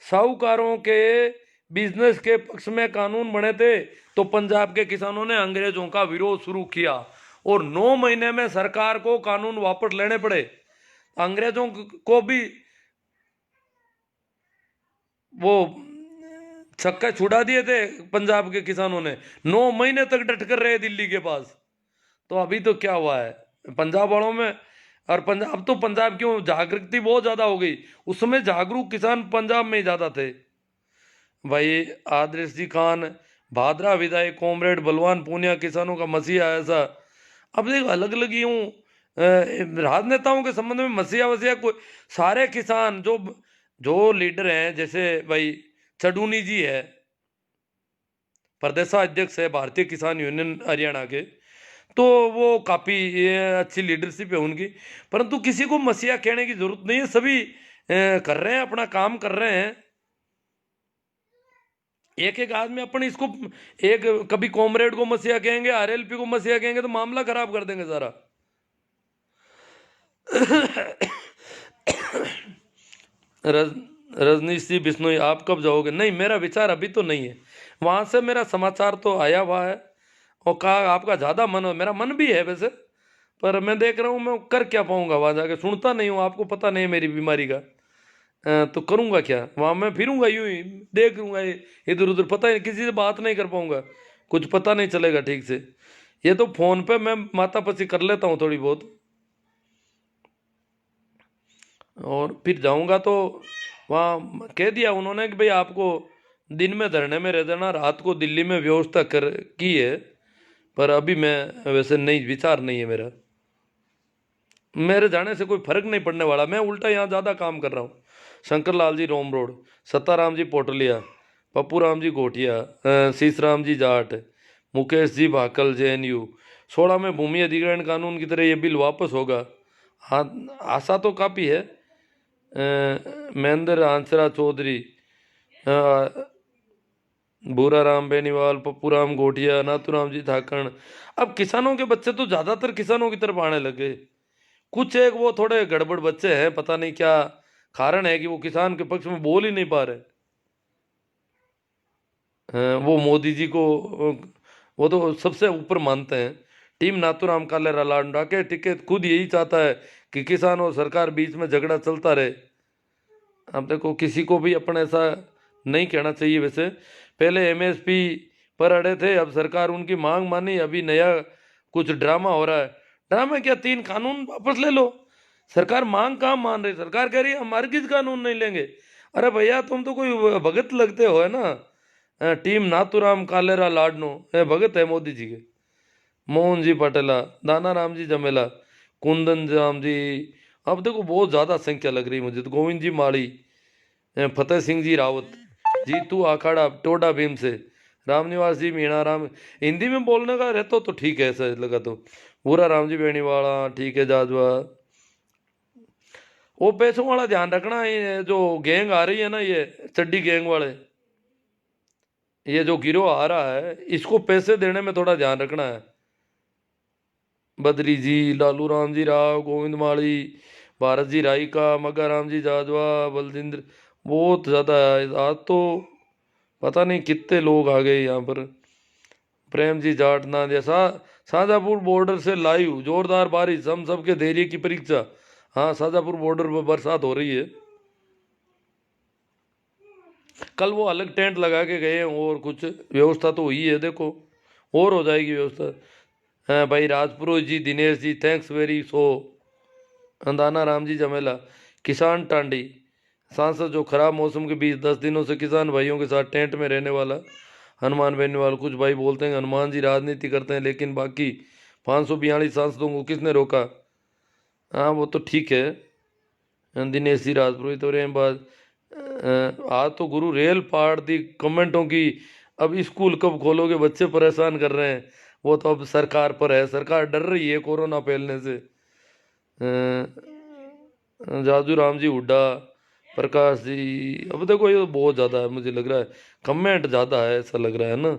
साहूकारों के बिजनेस के पक्ष में कानून बने थे। तो पंजाब के किसानों ने अंग्रेजों का विरोध शुरू किया और 9 महीने में सरकार को कानून वापस लेने पड़े। अंग्रेजों को भी वो छक्के छुड़ा दिए थे पंजाब के किसानों ने। 9 महीने तक डट कर रहे दिल्ली के पास। तो अभी तो क्या हुआ है पंजाब वालों में, और पंजाब तो पंजाब क्यों, जागृति बहुत ज्यादा हो गई। उस समय जागरूक किसान पंजाब में ही ज्यादा थे भाई। आदर्श जी खान, भादरा विधायक, कॉमरेड बलवान पूनिया, किसानों का मसीहा ऐसा। अब देखो अलग अलग यूं राजनेताओं के संबंध में मसीहा वसीहा कोई, सारे किसान जो जो लीडर हैं, जैसे भाई चडूनी जी है, प्रदेशाध्यक्ष है भारतीय किसान यूनियन हरियाणा के, तो वो काफ़ी अच्छी लीडरशिप है उनकी। परंतु किसी को मसीहा कहने की जरूरत नहीं है, सभी कर रहे हैं, अपना काम कर रहे हैं। एक एक आदमी अपन इसको, एक कभी कॉमरेड को मसीहा कहेंगे, आरएलपी को मसीहा कहेंगे तो मामला खराब कर देंगे सारा। रजनीश जी बिश्नोई, आप कब जाओगे? नहीं, मेरा विचार अभी तो नहीं है। वहाँ से मेरा समाचार तो आया हुआ है और कहा आपका ज़्यादा मन हो, मेरा मन भी है वैसे, पर मैं देख रहा हूँ मैं कर क्या पाऊंगा वहां जाके, सुनता नहीं हूँ, आपको पता नहीं है मेरी बीमारी का। तो करूंगा क्या वहां, मैं फिरूंगा यूं ही देख लूंगा इधर उधर, पता ही किसी से बात नहीं कर पाऊंगा, कुछ पता नहीं चलेगा ठीक से। ये तो फोन पे मैं मातापची कर लेता हूँ थोड़ी बहुत, और फिर जाऊंगा तो वहाँ कह दिया उन्होंने कि भाई आपको दिन में धरने में रह जाना, रात को दिल्ली में व्यवस्था कर की है, पर अभी मैं वैसे नहीं, विचार नहीं है मेरा, मेरे जाने से कोई फर्क नहीं पड़ने वाला, मैं उल्टा यहाँ ज़्यादा काम कर रहा हूँ। शंकर लाल जी रोम रोड, सत्ताराम जी पोटलिया, पप्पू राम जी गोटिया, शीशराम जी जाट, मुकेश जी भाकल JNU। 16 में भूमि अधिग्रहण कानून की तरह ये बिल वापस होगा। हाँ, आशा तो काफ़ी है। महेंद्र आंसरा चौधरी, भूरा राम बेनीवाल, पप्पू राम गोटिया, नाथूराम जी थाकण। अब किसानों के बच्चे तो ज़्यादातर किसानों की तरफ आने लगे, कुछ एक वो थोड़े गड़बड़ बच्चे हैं, पता नहीं क्या कारण है कि वो किसान के पक्ष में बोल ही नहीं पा रहे। वो मोदी जी को वो तो सबसे ऊपर मानते हैं। टीम नाथूराम कालेरा लांडा के टिकट खुद यही चाहता है कि किसान और सरकार बीच में झगड़ा चलता रहे। अब देखो किसी को भी अपने ऐसा नहीं कहना चाहिए। वैसे पहले MSP पर अड़े थे, अब सरकार उनकी मांग मानी, अभी नया कुछ ड्रामा हो रहा है। ड्रामा क्या, 3 कानून वापस ले लो। सरकार मांग कहाँ मान रही, सरकार कह रही है हम हरगिज कानून नहीं लेंगे। अरे भैया तुम तो कोई भगत लगते हो है ना। टीम नाथूराम कालेरा लाडनो भगत है मोदी जी के। मोहन जी पटेला, दाना राम जी जमेला, कुंदन राम जी। अब देखो बहुत ज़्यादा संख्या लग रही मुझे तो। गोविंद जी माड़ी, फतेह सिंह जी रावत, जीतू आखाड़ा टोडा भीम से, रामनिवास जी मीणा राम। हिंदी में बोलने का रहता तो ठीक है, ऐसा लगा तो। भूरा राम जी बेनीवाला ठीक है, जाजवा। वो पैसों वाला ध्यान रखना, ये जो गैंग आ रही है ना, ये चड्डी गैंग वाले, ये जो गिरोह आ रहा है, इसको पैसे देने में थोड़ा ध्यान रखना है। बद्री जी, लालू राम जी राव, गोविंद माली, भारत जी राई का, मग्गा राम जी जाजवा, बलजिंद्र, बहुत ज़्यादा है आज तो। पता नहीं कितने लोग आ गए यहाँ पर। प्रेम जी जाट ना जैसा, शाहजहाँपुर बॉर्डर से लाइव जोरदार बारिश, हम सबके धैर्य की परीक्षा। हाँ, शाहजहाँपुर बॉर्डर पर बरसात हो रही है। कल वो अलग टेंट लगा के गए हैं, और कुछ व्यवस्था तो हुई है, देखो और हो जाएगी व्यवस्था। हाँ भाई, राजपुरोहित जी, Dinesh ji, thanks very so. अंदाना Ram ji जमेला, किसान टांडी, सांसद जो खराब मौसम के बीच 10 दिनों से किसान भाइयों के साथ टेंट में रहने वाला हनुमान बेनीवाल। कुछ भाई बोलते हैं हनुमान जी राजनीति करते हैं, लेकिन बाकी 542 सांसदों को किसने रोका। हाँ वो तो ठीक है। दिनेश जी राजपुरोहित और बाद आज तो गुरु रेल पाड़ दी कमेंटों की। अब स्कूल कब खोलोगे, बच्चे परेशान कर रहे हैं। वो तो अब सरकार पर है, सरकार डर रही है कोरोना फैलने से। जादू राम जी हुड्डा, प्रकाश जी। अब देखो ये तो बहुत ज़्यादा है, मुझे लग रहा है कमेंट ज़्यादा है, ऐसा लग रहा है ना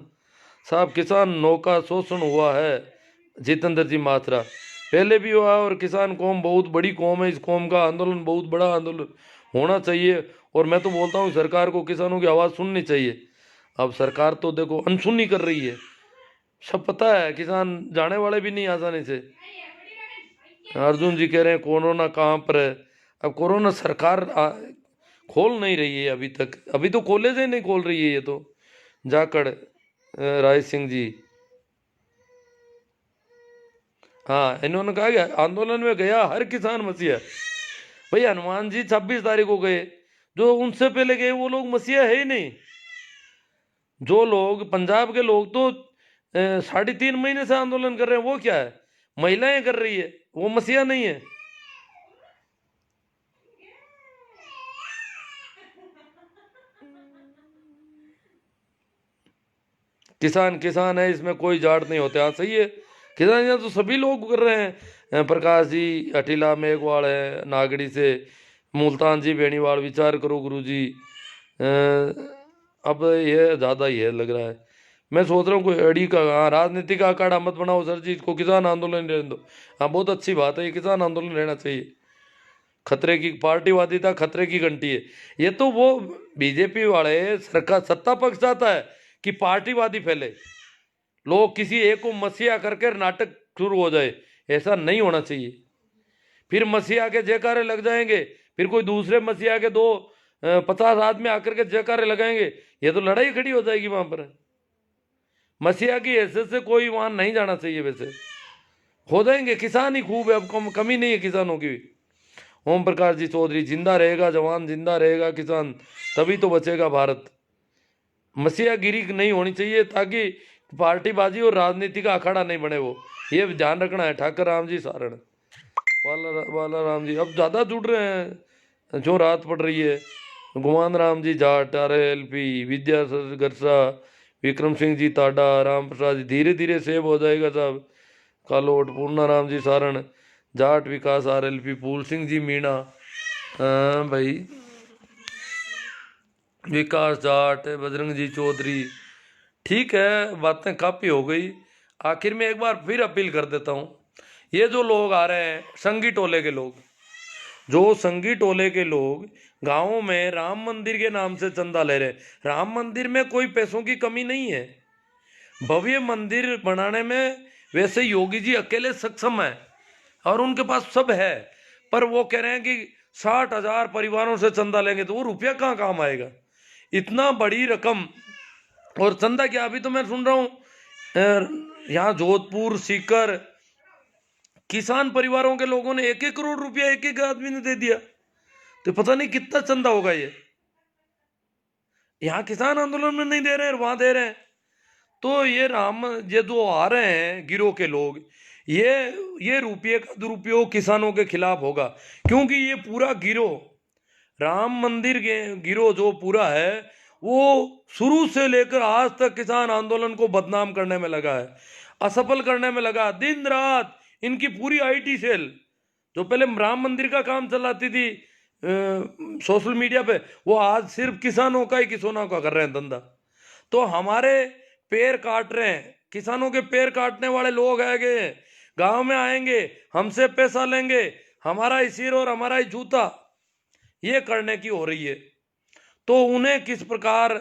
साहब। किसान नौका शोषण हुआ है, जितेंद्र जी मात्रा। पहले भी हुआ, और किसान कौम बहुत बड़ी कौम है, इस कौम का आंदोलन बहुत बड़ा आंदोलन होना चाहिए। और मैं तो बोलता हूँ सरकार को किसानों की आवाज़ सुननी चाहिए। अब सरकार तो देखो अनसुनी कर रही है, सब पता है, किसान जाने वाले भी नहीं आसानी से। अर्जुन जी कह रहे हैं कोरोना कहाँ पर है। अब कोरोना सरकार खोल नहीं रही है अभी तक, अभी तो कॉलेज ही नहीं खोल रही है ये तो। जाकड़ राय सिंह जी, हाँ इन्होंने कहा कि आंदोलन में गया हर किसान मसीहा। भाई हनुमान जी 26 तारीख को गए, जो उनसे पहले गए वो लोग मसीहा है ही नहीं। जो लोग पंजाब के लोग तो 3.5 महीने से आंदोलन कर रहे हैं, वो क्या है, महिलाएं कर रही है, वो मसीहा नहीं है। किसान किसान है, इसमें कोई जाट नहीं होते। हाँ सही है, किसान यहाँ तो सभी लोग कर रहे हैं। प्रकाश जी अटीला मेघवाल है नागड़ी से, मुल्तान जी बेनीवाल, विचार करो गुरु जी। अब ये ज़्यादा ही है लग रहा है। मैं सोच रहा हूँ कोई अड़ी का, हाँ राजनीति का अखाड़ा मत बनाओ सर जी, इसको किसान आंदोलन रहने दो। हाँ बहुत अच्छी बात है, ये किसान आंदोलन रहना चाहिए। खतरे की पार्टीवादिता खतरे की घंटी है। ये तो वो बीजेपी वाले सरकार सत्ता पक्ष चाहता है कि पार्टीवादी फैले, लोग किसी एक को मसीहा करके नाटक शुरू हो जाए, ऐसा नहीं होना चाहिए। फिर मसीहा के जयकारे लग जाएंगे, फिर कोई दूसरे मसीहा के 50 आदमी आकर के जयकारे लगाएंगे, ये तो लड़ाई खड़ी हो जाएगी वहां पर। मसीहा की हैसियत से कोई वहां नहीं जाना चाहिए। वैसे हो जाएंगे, किसान ही खूब है, अब कमी नहीं है किसानों की। ओम प्रकाश जी चौधरी, जिंदा रहेगा जवान, जिंदा रहेगा किसान, तभी तो बचेगा भारत। मसीहागिरी नहीं होनी चाहिए, ताकि पार्टीबाजी और राजनीति का अखाड़ा नहीं बने। वो ये ध्यान रखना है। ठाकर राम जी सारण, वाला राम जी अब ज़्यादा जुड़ रहे हैं, जो रात पड़ रही है। गुमान राम जी जाट, RLP, विद्यासर गरसा, विक्रम सिंह जी ताडा, राम प्रसाद जी, धीरे धीरे सेव हो जाएगा साहब। कालोट, पूर्णा राम जी सारण, जाट विकास RLP, फूल सिंह जी मीणा, हाँ भाई, विकास जाट, बजरंग जी चौधरी। ठीक है, बातें काफ़ी हो गई। आखिर में एक बार फिर अपील कर देता हूँ, ये जो लोग आ रहे हैं संगी टोले के लोग, जो संगी टोले के लोग गाँवों में राम मंदिर के नाम से चंदा ले रहे हैं। राम मंदिर में कोई पैसों की कमी नहीं है, भव्य मंदिर बनाने में वैसे योगी जी अकेले सक्षम है और उनके पास सब है, पर वो कह रहे हैं कि 60,000 परिवारों से चंदा लेंगे, तो वो रुपया कहाँ काम आएगा? इतना बड़ी रकम। और चंदा क्या, अभी तो मैं सुन रहा हूँ यहाँ जोधपुर, सीकर, किसान परिवारों के लोगों ने 1-1 करोड़ रुपया एक एक आदमी ने दे दिया। तो पता नहीं कितना चंदा होगा ये। यहाँ किसान आंदोलन में नहीं दे रहे हैं, वहां दे रहे हैं। तो ये जो आ रहे हैं गिरोह के लोग, ये रुपये का दुरुपयोग किसानों के खिलाफ होगा, क्योंकि ये पूरा गिरोह, राम मंदिर के गिरोह जो पूरा है, वो शुरू से लेकर आज तक किसान आंदोलन को बदनाम करने में लगा है, असफल करने में लगा। दिन रात इनकी पूरी IT सेल, जो पहले राम मंदिर का काम चलाती थी सोशल मीडिया पे, वो आज सिर्फ किसानों का ही, किसानों का कर रहे हैं धंधा। तो हमारे पैर काट रहे हैं, किसानों के पैर काटने वाले लोग आएंगे, गांव में आएंगे, हमसे पैसा लेंगे, हमारा ही सिर और हमारा ही जूता, ये करने की हो रही है। तो उन्हें किस प्रकार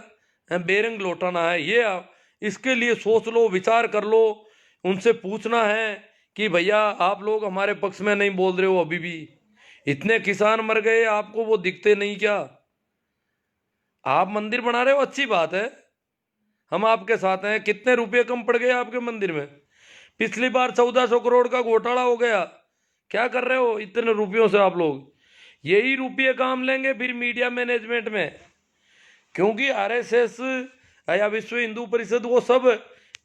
बेरंग लौटाना है, ये इसके लिए सोच लो, विचार कर लो। उनसे पूछना है कि भैया आप लोग हमारे पक्ष में नहीं बोल रहे हो, अभी भी इतने किसान मर गए, आपको वो दिखते नहीं क्या? आप मंदिर बना रहे हो, अच्छी बात है, हम आपके साथ हैं। कितने रुपए कम पड़ गए आपके मंदिर में? पिछली बार 1400 करोड़ का घोटाला हो गया, क्या कर रहे हो इतने रुपयों से आप लोग? यही रुपये काम लेंगे फिर मीडिया मैनेजमेंट में, क्योंकि RSS या विश्व हिंदू परिषद वो सब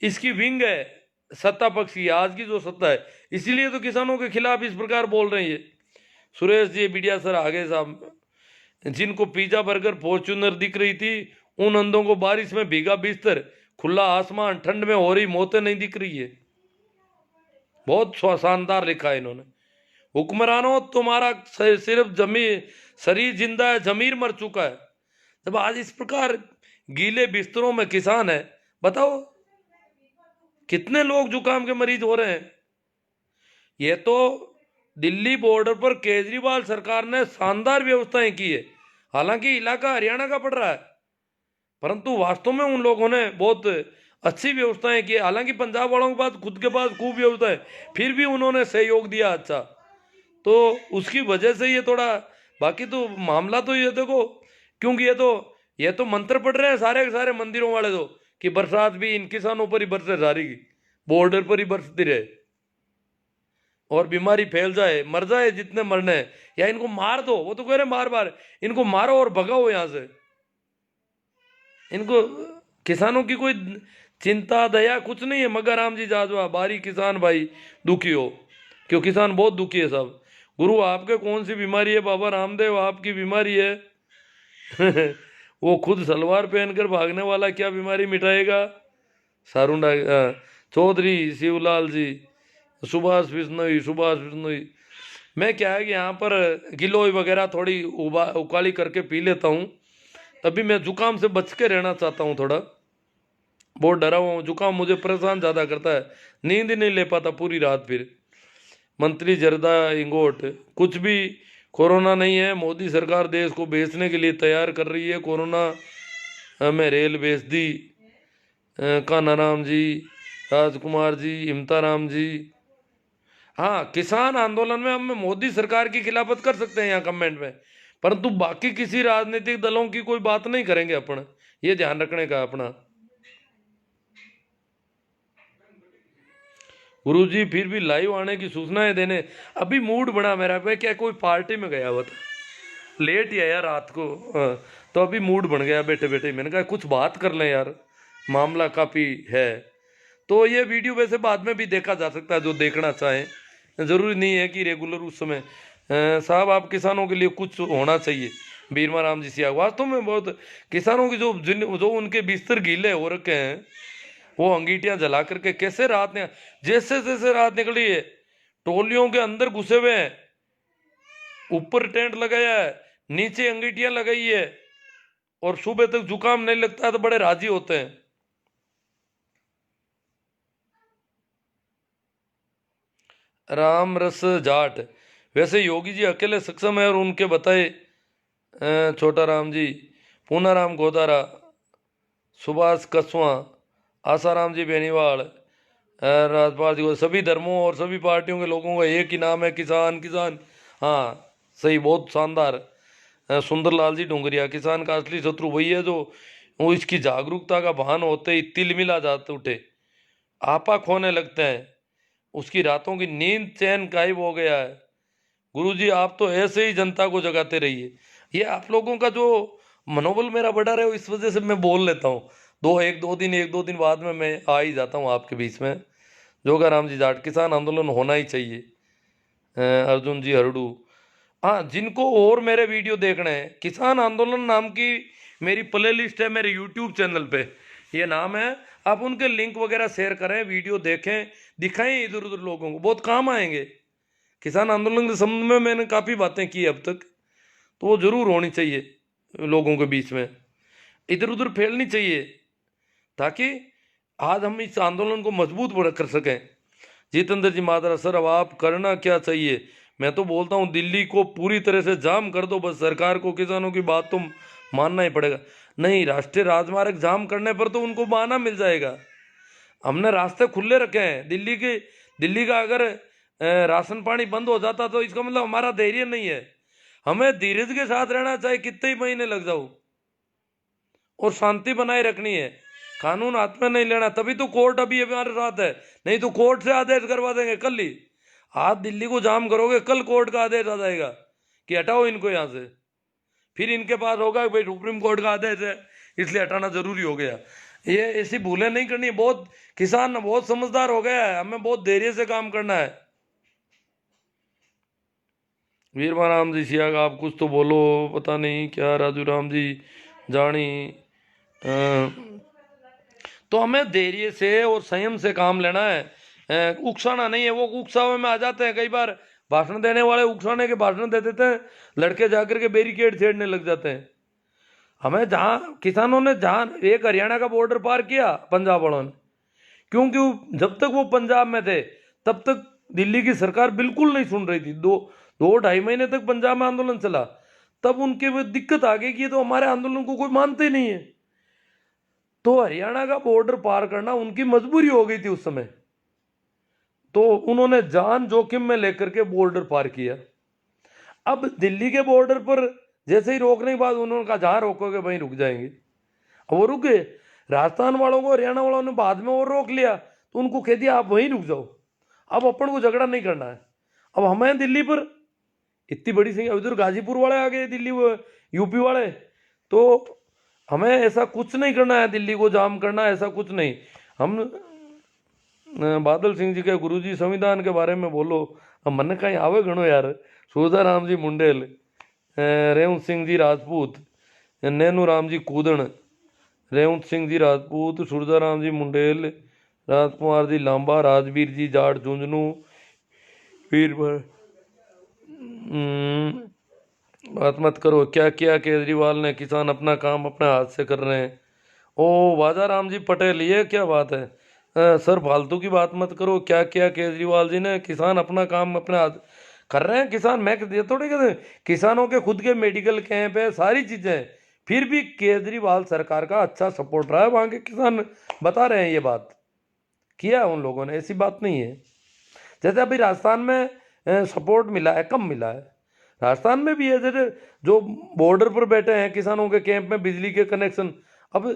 इसकी विंग है, सत्ता पक्ष की, आज की जो सत्ता है। इसीलिए तो किसानों के खिलाफ इस प्रकार बोल रहे हैं। सुरेश जी मीडिया सर आगे साहब, जिनको पिज्जा बर्गर फॉर्च्यूनर दिख रही थी, उन अंधों को बारिश में भीगा बिस्तर, खुला आसमान, ठंड में हो रही मौतें नहीं दिख रही है। बहुत शानदार लिखा है इन्होंने। हुक्मरानों तुम्हारा सिर्फ जमीर, शरीर जिंदा है, जमीर मर चुका है। जब आज इस प्रकार गीले बिस्तरों में किसान है, बताओ कितने लोग जुकाम के मरीज हो रहे हैं। ये तो दिल्ली बॉर्डर पर केजरीवाल सरकार ने शानदार व्यवस्थाएं की है, हालांकि इलाका हरियाणा का पड़ रहा है, परंतु वास्तव में उन लोगों ने बहुत अच्छी व्यवस्थाएं की। हालांकि पंजाब वालों के पास खुद के पास खूब व्यवस्था है, फिर भी उन्होंने सहयोग दिया अच्छा, तो उसकी वजह से ये थोड़ा, बाकी तो मामला तो ये देखो, क्योंकि ये तो मंत्र पढ़ रहे हैं सारे के सारे मंदिरों वाले, तो कि बरसात भी इन किसानों पर ही बरसे जा रही, बॉर्डर पर ही बरसती रहे और बीमारी फैल जाए, मर जाए जितने मरने हैं, या इनको मार दो। वो तो कह रहे बार बार इनको मारो और भगाओ यहां से। इनको किसानों की कोई चिंता दया कुछ नहीं है। मगर राम जी जाजवा, बारी किसान भाई दुखी हो, क्यों किसान बहुत दुखी है साहब। गुरु आपके कौन सी बीमारी है? बाबा रामदेव आपकी बीमारी है वो खुद सलवार पहनकर भागने वाला क्या बीमारी मिटाएगा? सारुंडा चौधरी, शिवलाल जी, सुभाष बिश्नोई। मैं क्या है कि यहाँ पर गिलोय वगैरह थोड़ी उकाली करके पी लेता हूँ, तभी मैं जुकाम से बच के रहना चाहता हूँ। थोड़ा बहुत डरा हुआ हूँ, जुकाम मुझे परेशान ज़्यादा करता है, नींद ही नहीं ले पाता पूरी रात। फिर मंत्री जरदा इंगोट, कुछ भी कोरोना नहीं है, मोदी सरकार देश को बेचने के लिए तैयार कर रही है। कोरोना में रेल बेच दी। कान्हाराम जी, राजकुमार जी, इमताराम जी, हाँ, किसान आंदोलन में हम मोदी सरकार की खिलाफत कर सकते हैं यहाँ कमेंट में, परंतु बाकी किसी राजनीतिक दलों की कोई बात नहीं करेंगे अपन, ये ध्यान रखने का अपना। गुरुजी फिर भी लाइव आने की सूचनाएं देने, अभी मूड बना मेरा पे, क्या कोई पार्टी में गया हुआ था, लेट ही आया रात को। तो अभी मूड बन गया बैठे बैठे, मैंने कहा कुछ बात कर लें यार, मामला काफ़ी है। तो ये वीडियो वैसे बाद में भी देखा जा सकता है, जो देखना चाहें, ज़रूरी नहीं है कि रेगुलर उस समय। साहब आप किसानों के लिए कुछ होना चाहिए। बीरमा राम जी सिया, वास्तव में बहुत किसानों की जो उनके बिस्तर गीले हो रखे हैं, वो अंगीठियां जला करके कैसे रात ने, जैसे जैसे रात निकली है टोलियों के अंदर घुसे हुए हैं, ऊपर टेंट लगाया है, नीचे अंगीठियां लगाई है, और सुबह तक जुकाम नहीं लगता है तो बड़े राजी होते हैं। राम रस जाट, वैसे योगी जी अकेले सक्षम है और उनके बताए छोटा राम जी, पूनाराम गोदारा, सुभाष कसवा, आसाराम जी बेनीवाल, राजपाल जी को, सभी धर्मों और सभी पार्टियों के लोगों का एक ही नाम है, किसान किसान। हाँ सही, बहुत शानदार। सुंदरलाल जी डोंगरिया, किसान का असली शत्रु वही है जो वो इसकी जागरूकता का भान होते ही तिलमिला जाते उठे, आपा खोने लगते हैं, उसकी रातों की नींद चैन गायब हो गया है। गुरुजी आप तो ऐसे ही जनता को जगाते रहिए। ये आप लोगों का जो मनोबल मेरा बढ़ा रहे हो, इस वजह से मैं बोल लेता हूँ। एक दो दिन बाद में मैं आ ही जाता हूँ आपके बीच में। जोगाराम जी जाट, किसान आंदोलन होना ही चाहिए। अर्जुन जी हरडू, हाँ जिनको और मेरे वीडियो देखने हैं, किसान आंदोलन नाम की मेरी प्ले लिस्ट है मेरे यूट्यूब चैनल पे, ये नाम है। आप उनके लिंक वगैरह शेयर करें, वीडियो देखें, दिखाएं इधर उधर लोगों को, बहुत काम आएंगे। किसान आंदोलन के संबंध में मैंने काफ़ी बातें की अब तक, तो वो जरूर होनी चाहिए लोगों के बीच में, इधर उधर फैलनी चाहिए, ताकि आज हम इस आंदोलन को मजबूत कर सकें। जितेंद्र जी मादरा, सर अब आप करना क्या चाहिए? मैं तो बोलता हूँ दिल्ली को पूरी तरह से जाम कर दो, बस सरकार को किसानों की बात तो मानना ही पड़ेगा। नहीं, राष्ट्रीय राजमार्ग जाम करने पर तो उनको बहाना मिल जाएगा। हमने रास्ते खुले रखे हैं। दिल्ली का अगर राशन पानी बंद हो जाता तो इसका मतलब हमारा धैर्य नहीं है। हमें धीरज के साथ रहना, चाहे कितने ही महीने लग जाओ, और शांति बनाए रखनी है, कानून हाथ में नहीं लेना। तभी तो कोर्ट अभी हमारे साथ है, नहीं तो कोर्ट से आदेश करवा देंगे कल ही। आज दिल्ली को जाम करोगे, कल कोर्ट का आदेश आ जाएगा कि हटाओ इनको यहाँ से। फिर इनके पास होगा भाई सुप्रीम कोर्ट का आदेश है इसलिए हटाना जरूरी हो गया। ये ऐसी भूलें नहीं करनी। बहुत किसान बहुत समझदार हो गया है, हमें बहुत धैर्य से काम करना है। वीरवा राम जी सिया, आप कुछ तो बोलो, पता नहीं क्या राजू राम जी जानी। तो हमें धैर्य से और संयम से काम लेना है, उकसाना नहीं है। वो उकसावे में आ जाते हैं कई बार, भाषण देने वाले उकसाने के भाषण दे देते हैं, लड़के जाकर के बैरिकेड छेड़ने लग जाते हैं। हमें जहाँ किसानों ने जहाँ एक हरियाणा का बॉर्डर पार किया पंजाब वालों ने, क्योंकि जब तक वो पंजाब में थे तब तक दिल्ली की सरकार बिल्कुल नहीं सुन रही थी। दो ढाई महीने तक पंजाब में आंदोलन चला, तब उनके वो दिक्कत आ गई कि ये तो हमारे आंदोलन को कोई मानते नहीं है। तो हरियाणा का बॉर्डर पार करना उनकी मजबूरी हो गई थी उस समय, तो उन्होंने जान जोखिम में लेकर के बॉर्डर पार किया। अब दिल्ली के बॉर्डर पर जैसे ही रोकने के बाद उन्होंने कहा जहां रोकोगे वहीं रुक जाएंगे। अब वो रुक गए। राजस्थान वालों को हरियाणा वालों ने बाद में और रोक लिया, तो उनको कह दिया आप वहीं रुक जाओ, अब अपन को झगड़ा नहीं करना है। अब हमें दिल्ली पर इतनी बड़ी संख्या, उधर गाजीपुर वाले आ गए, दिल्ली वो यूपी वाले, तो हमें ऐसा कुछ नहीं करना है, दिल्ली को जाम करना है, ऐसा कुछ नहीं। हम बादल सिंह जी के गुरुजी संविधान के बारे में बोलो, अब मन कहीं आवे घणो यार। सूरदाराम जी मुंडेल, रेवंत सिंह जी राजपूत, नैनू राम जी कूदन, रेवंत सिंह जी राजपूत, सूरदाराम जी मुंडेल, राजकुमार जी लांबा, राजवीर जी जाट झुंझुनू, वीर बात मत करो। क्या किया केजरीवाल ने? किसान अपना काम अपने हाथ से कर रहे हैं। ओ वाजा राम जी पटेल, ये क्या बात है? सर फालतू की बात मत करो। क्या किया केजरीवाल जी ने? किसान अपना काम अपने हाथ कर रहे हैं। किसान, मैं ये थोड़ी कहते, किसानों के खुद के मेडिकल कैंप है, सारी चीज़ें हैं, फिर भी केजरीवाल सरकार का अच्छा सपोर्ट रहा है। वहाँ के किसान बता रहे हैं ये बात, किया है उन लोगों ने, ऐसी बात नहीं है। जैसे अभी राजस्थान में सपोर्ट मिला है, कम मिला है। राजस्थान में भी है, जैसे जो बॉर्डर पर बैठे हैं किसानों के कैंप में बिजली के कनेक्शन, अब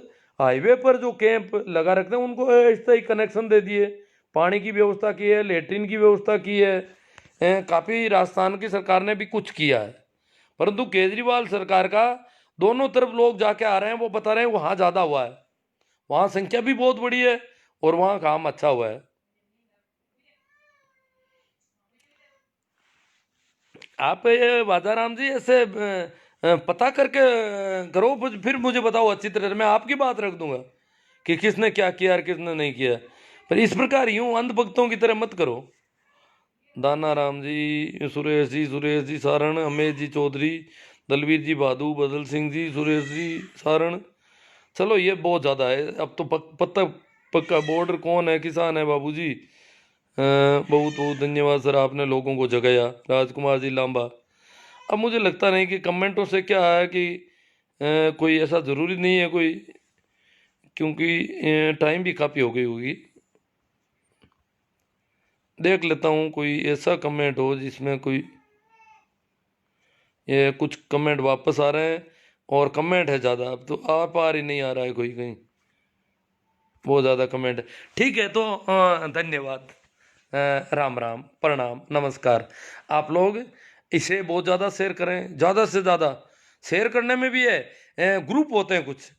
हाईवे पर जो कैंप लगा रखते हैं उनको ऐसा ही कनेक्शन दे दिए, पानी की व्यवस्था की है, लेटरिन की व्यवस्था की है। काफ़ी राजस्थान की सरकार ने भी कुछ किया है, परंतु केजरीवाल सरकार का दोनों तरफ लोग जाके आ रहे हैं, वो बता रहे हैं वहाँ ज़्यादा हुआ है, वहाँ संख्या भी बहुत बड़ी है और वहाँ काम अच्छा हुआ है। आप ये वादाराम जी ऐसे पता करके करो, फिर मुझे बताओ अच्छी तरह, मैं आपकी बात रख दूंगा कि किसने क्या किया और किसने नहीं किया। पर इस प्रकार यूं अंधभक्तों की तरह मत करो। दाना राम जी, सुरेश जी सारण, अमेश जी चौधरी, दलवीर जी भादू, बदल सिंह जी, सुरेश जी सारण। चलो ये बहुत ज़्यादा है, अब तो पत्ता पक्का बॉर्डर कौन है, किसान है बाबूजी। बहुत बहुत धन्यवाद सर, आपने लोगों को जगाया। राजकुमार जी लांबा। अब मुझे लगता नहीं कि कमेंटों से क्या है कि कोई ऐसा ज़रूरी नहीं है कोई, क्योंकि टाइम भी काफ़ी हो गई होगी। देख लेता हूँ कोई ऐसा कमेंट हो जिसमें कोई, ये कुछ कमेंट वापस आ रहे हैं और कमेंट है ज़्यादा, अब तो आप पार ही नहीं आ रहा है कोई कहीं, बहुत ज़्यादा कमेंट है। ठीक है, तो धन्यवाद, राम राम, प्रणाम, नमस्कार। आप लोग इसे बहुत ज़्यादा शेयर करें, ज़्यादा से ज़्यादा। शेयर करने में भी है, ग्रुप होते हैं कुछ,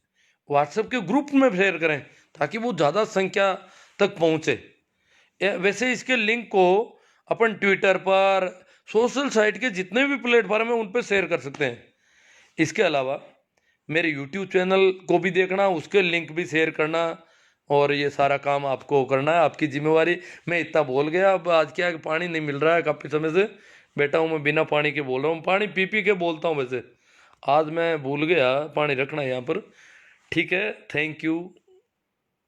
व्हाट्सएप के ग्रुप में शेयर करें ताकि वो ज़्यादा संख्या तक पहुँचे। वैसे इसके लिंक को अपन ट्विटर पर, सोशल साइट के जितने भी प्लेटफॉर्म हैं उन पर शेयर कर सकते हैं। इसके अलावा मेरे यूट्यूब चैनल को भी देखना, उसके लिंक भी शेयर करना, और ये सारा काम आपको करना है, आपकी जिम्मेवारी। मैं इतना बोल गया, अब आज क्या है कि पानी नहीं मिल रहा है, काफ़ी समय से बैठा हूँ मैं, बिना पानी के बोल रहा हूँ, पानी पी पी के बोलता हूँ। वैसे आज मैं भूल गया पानी रखना यहाँ पर। ठीक है, थैंक यू।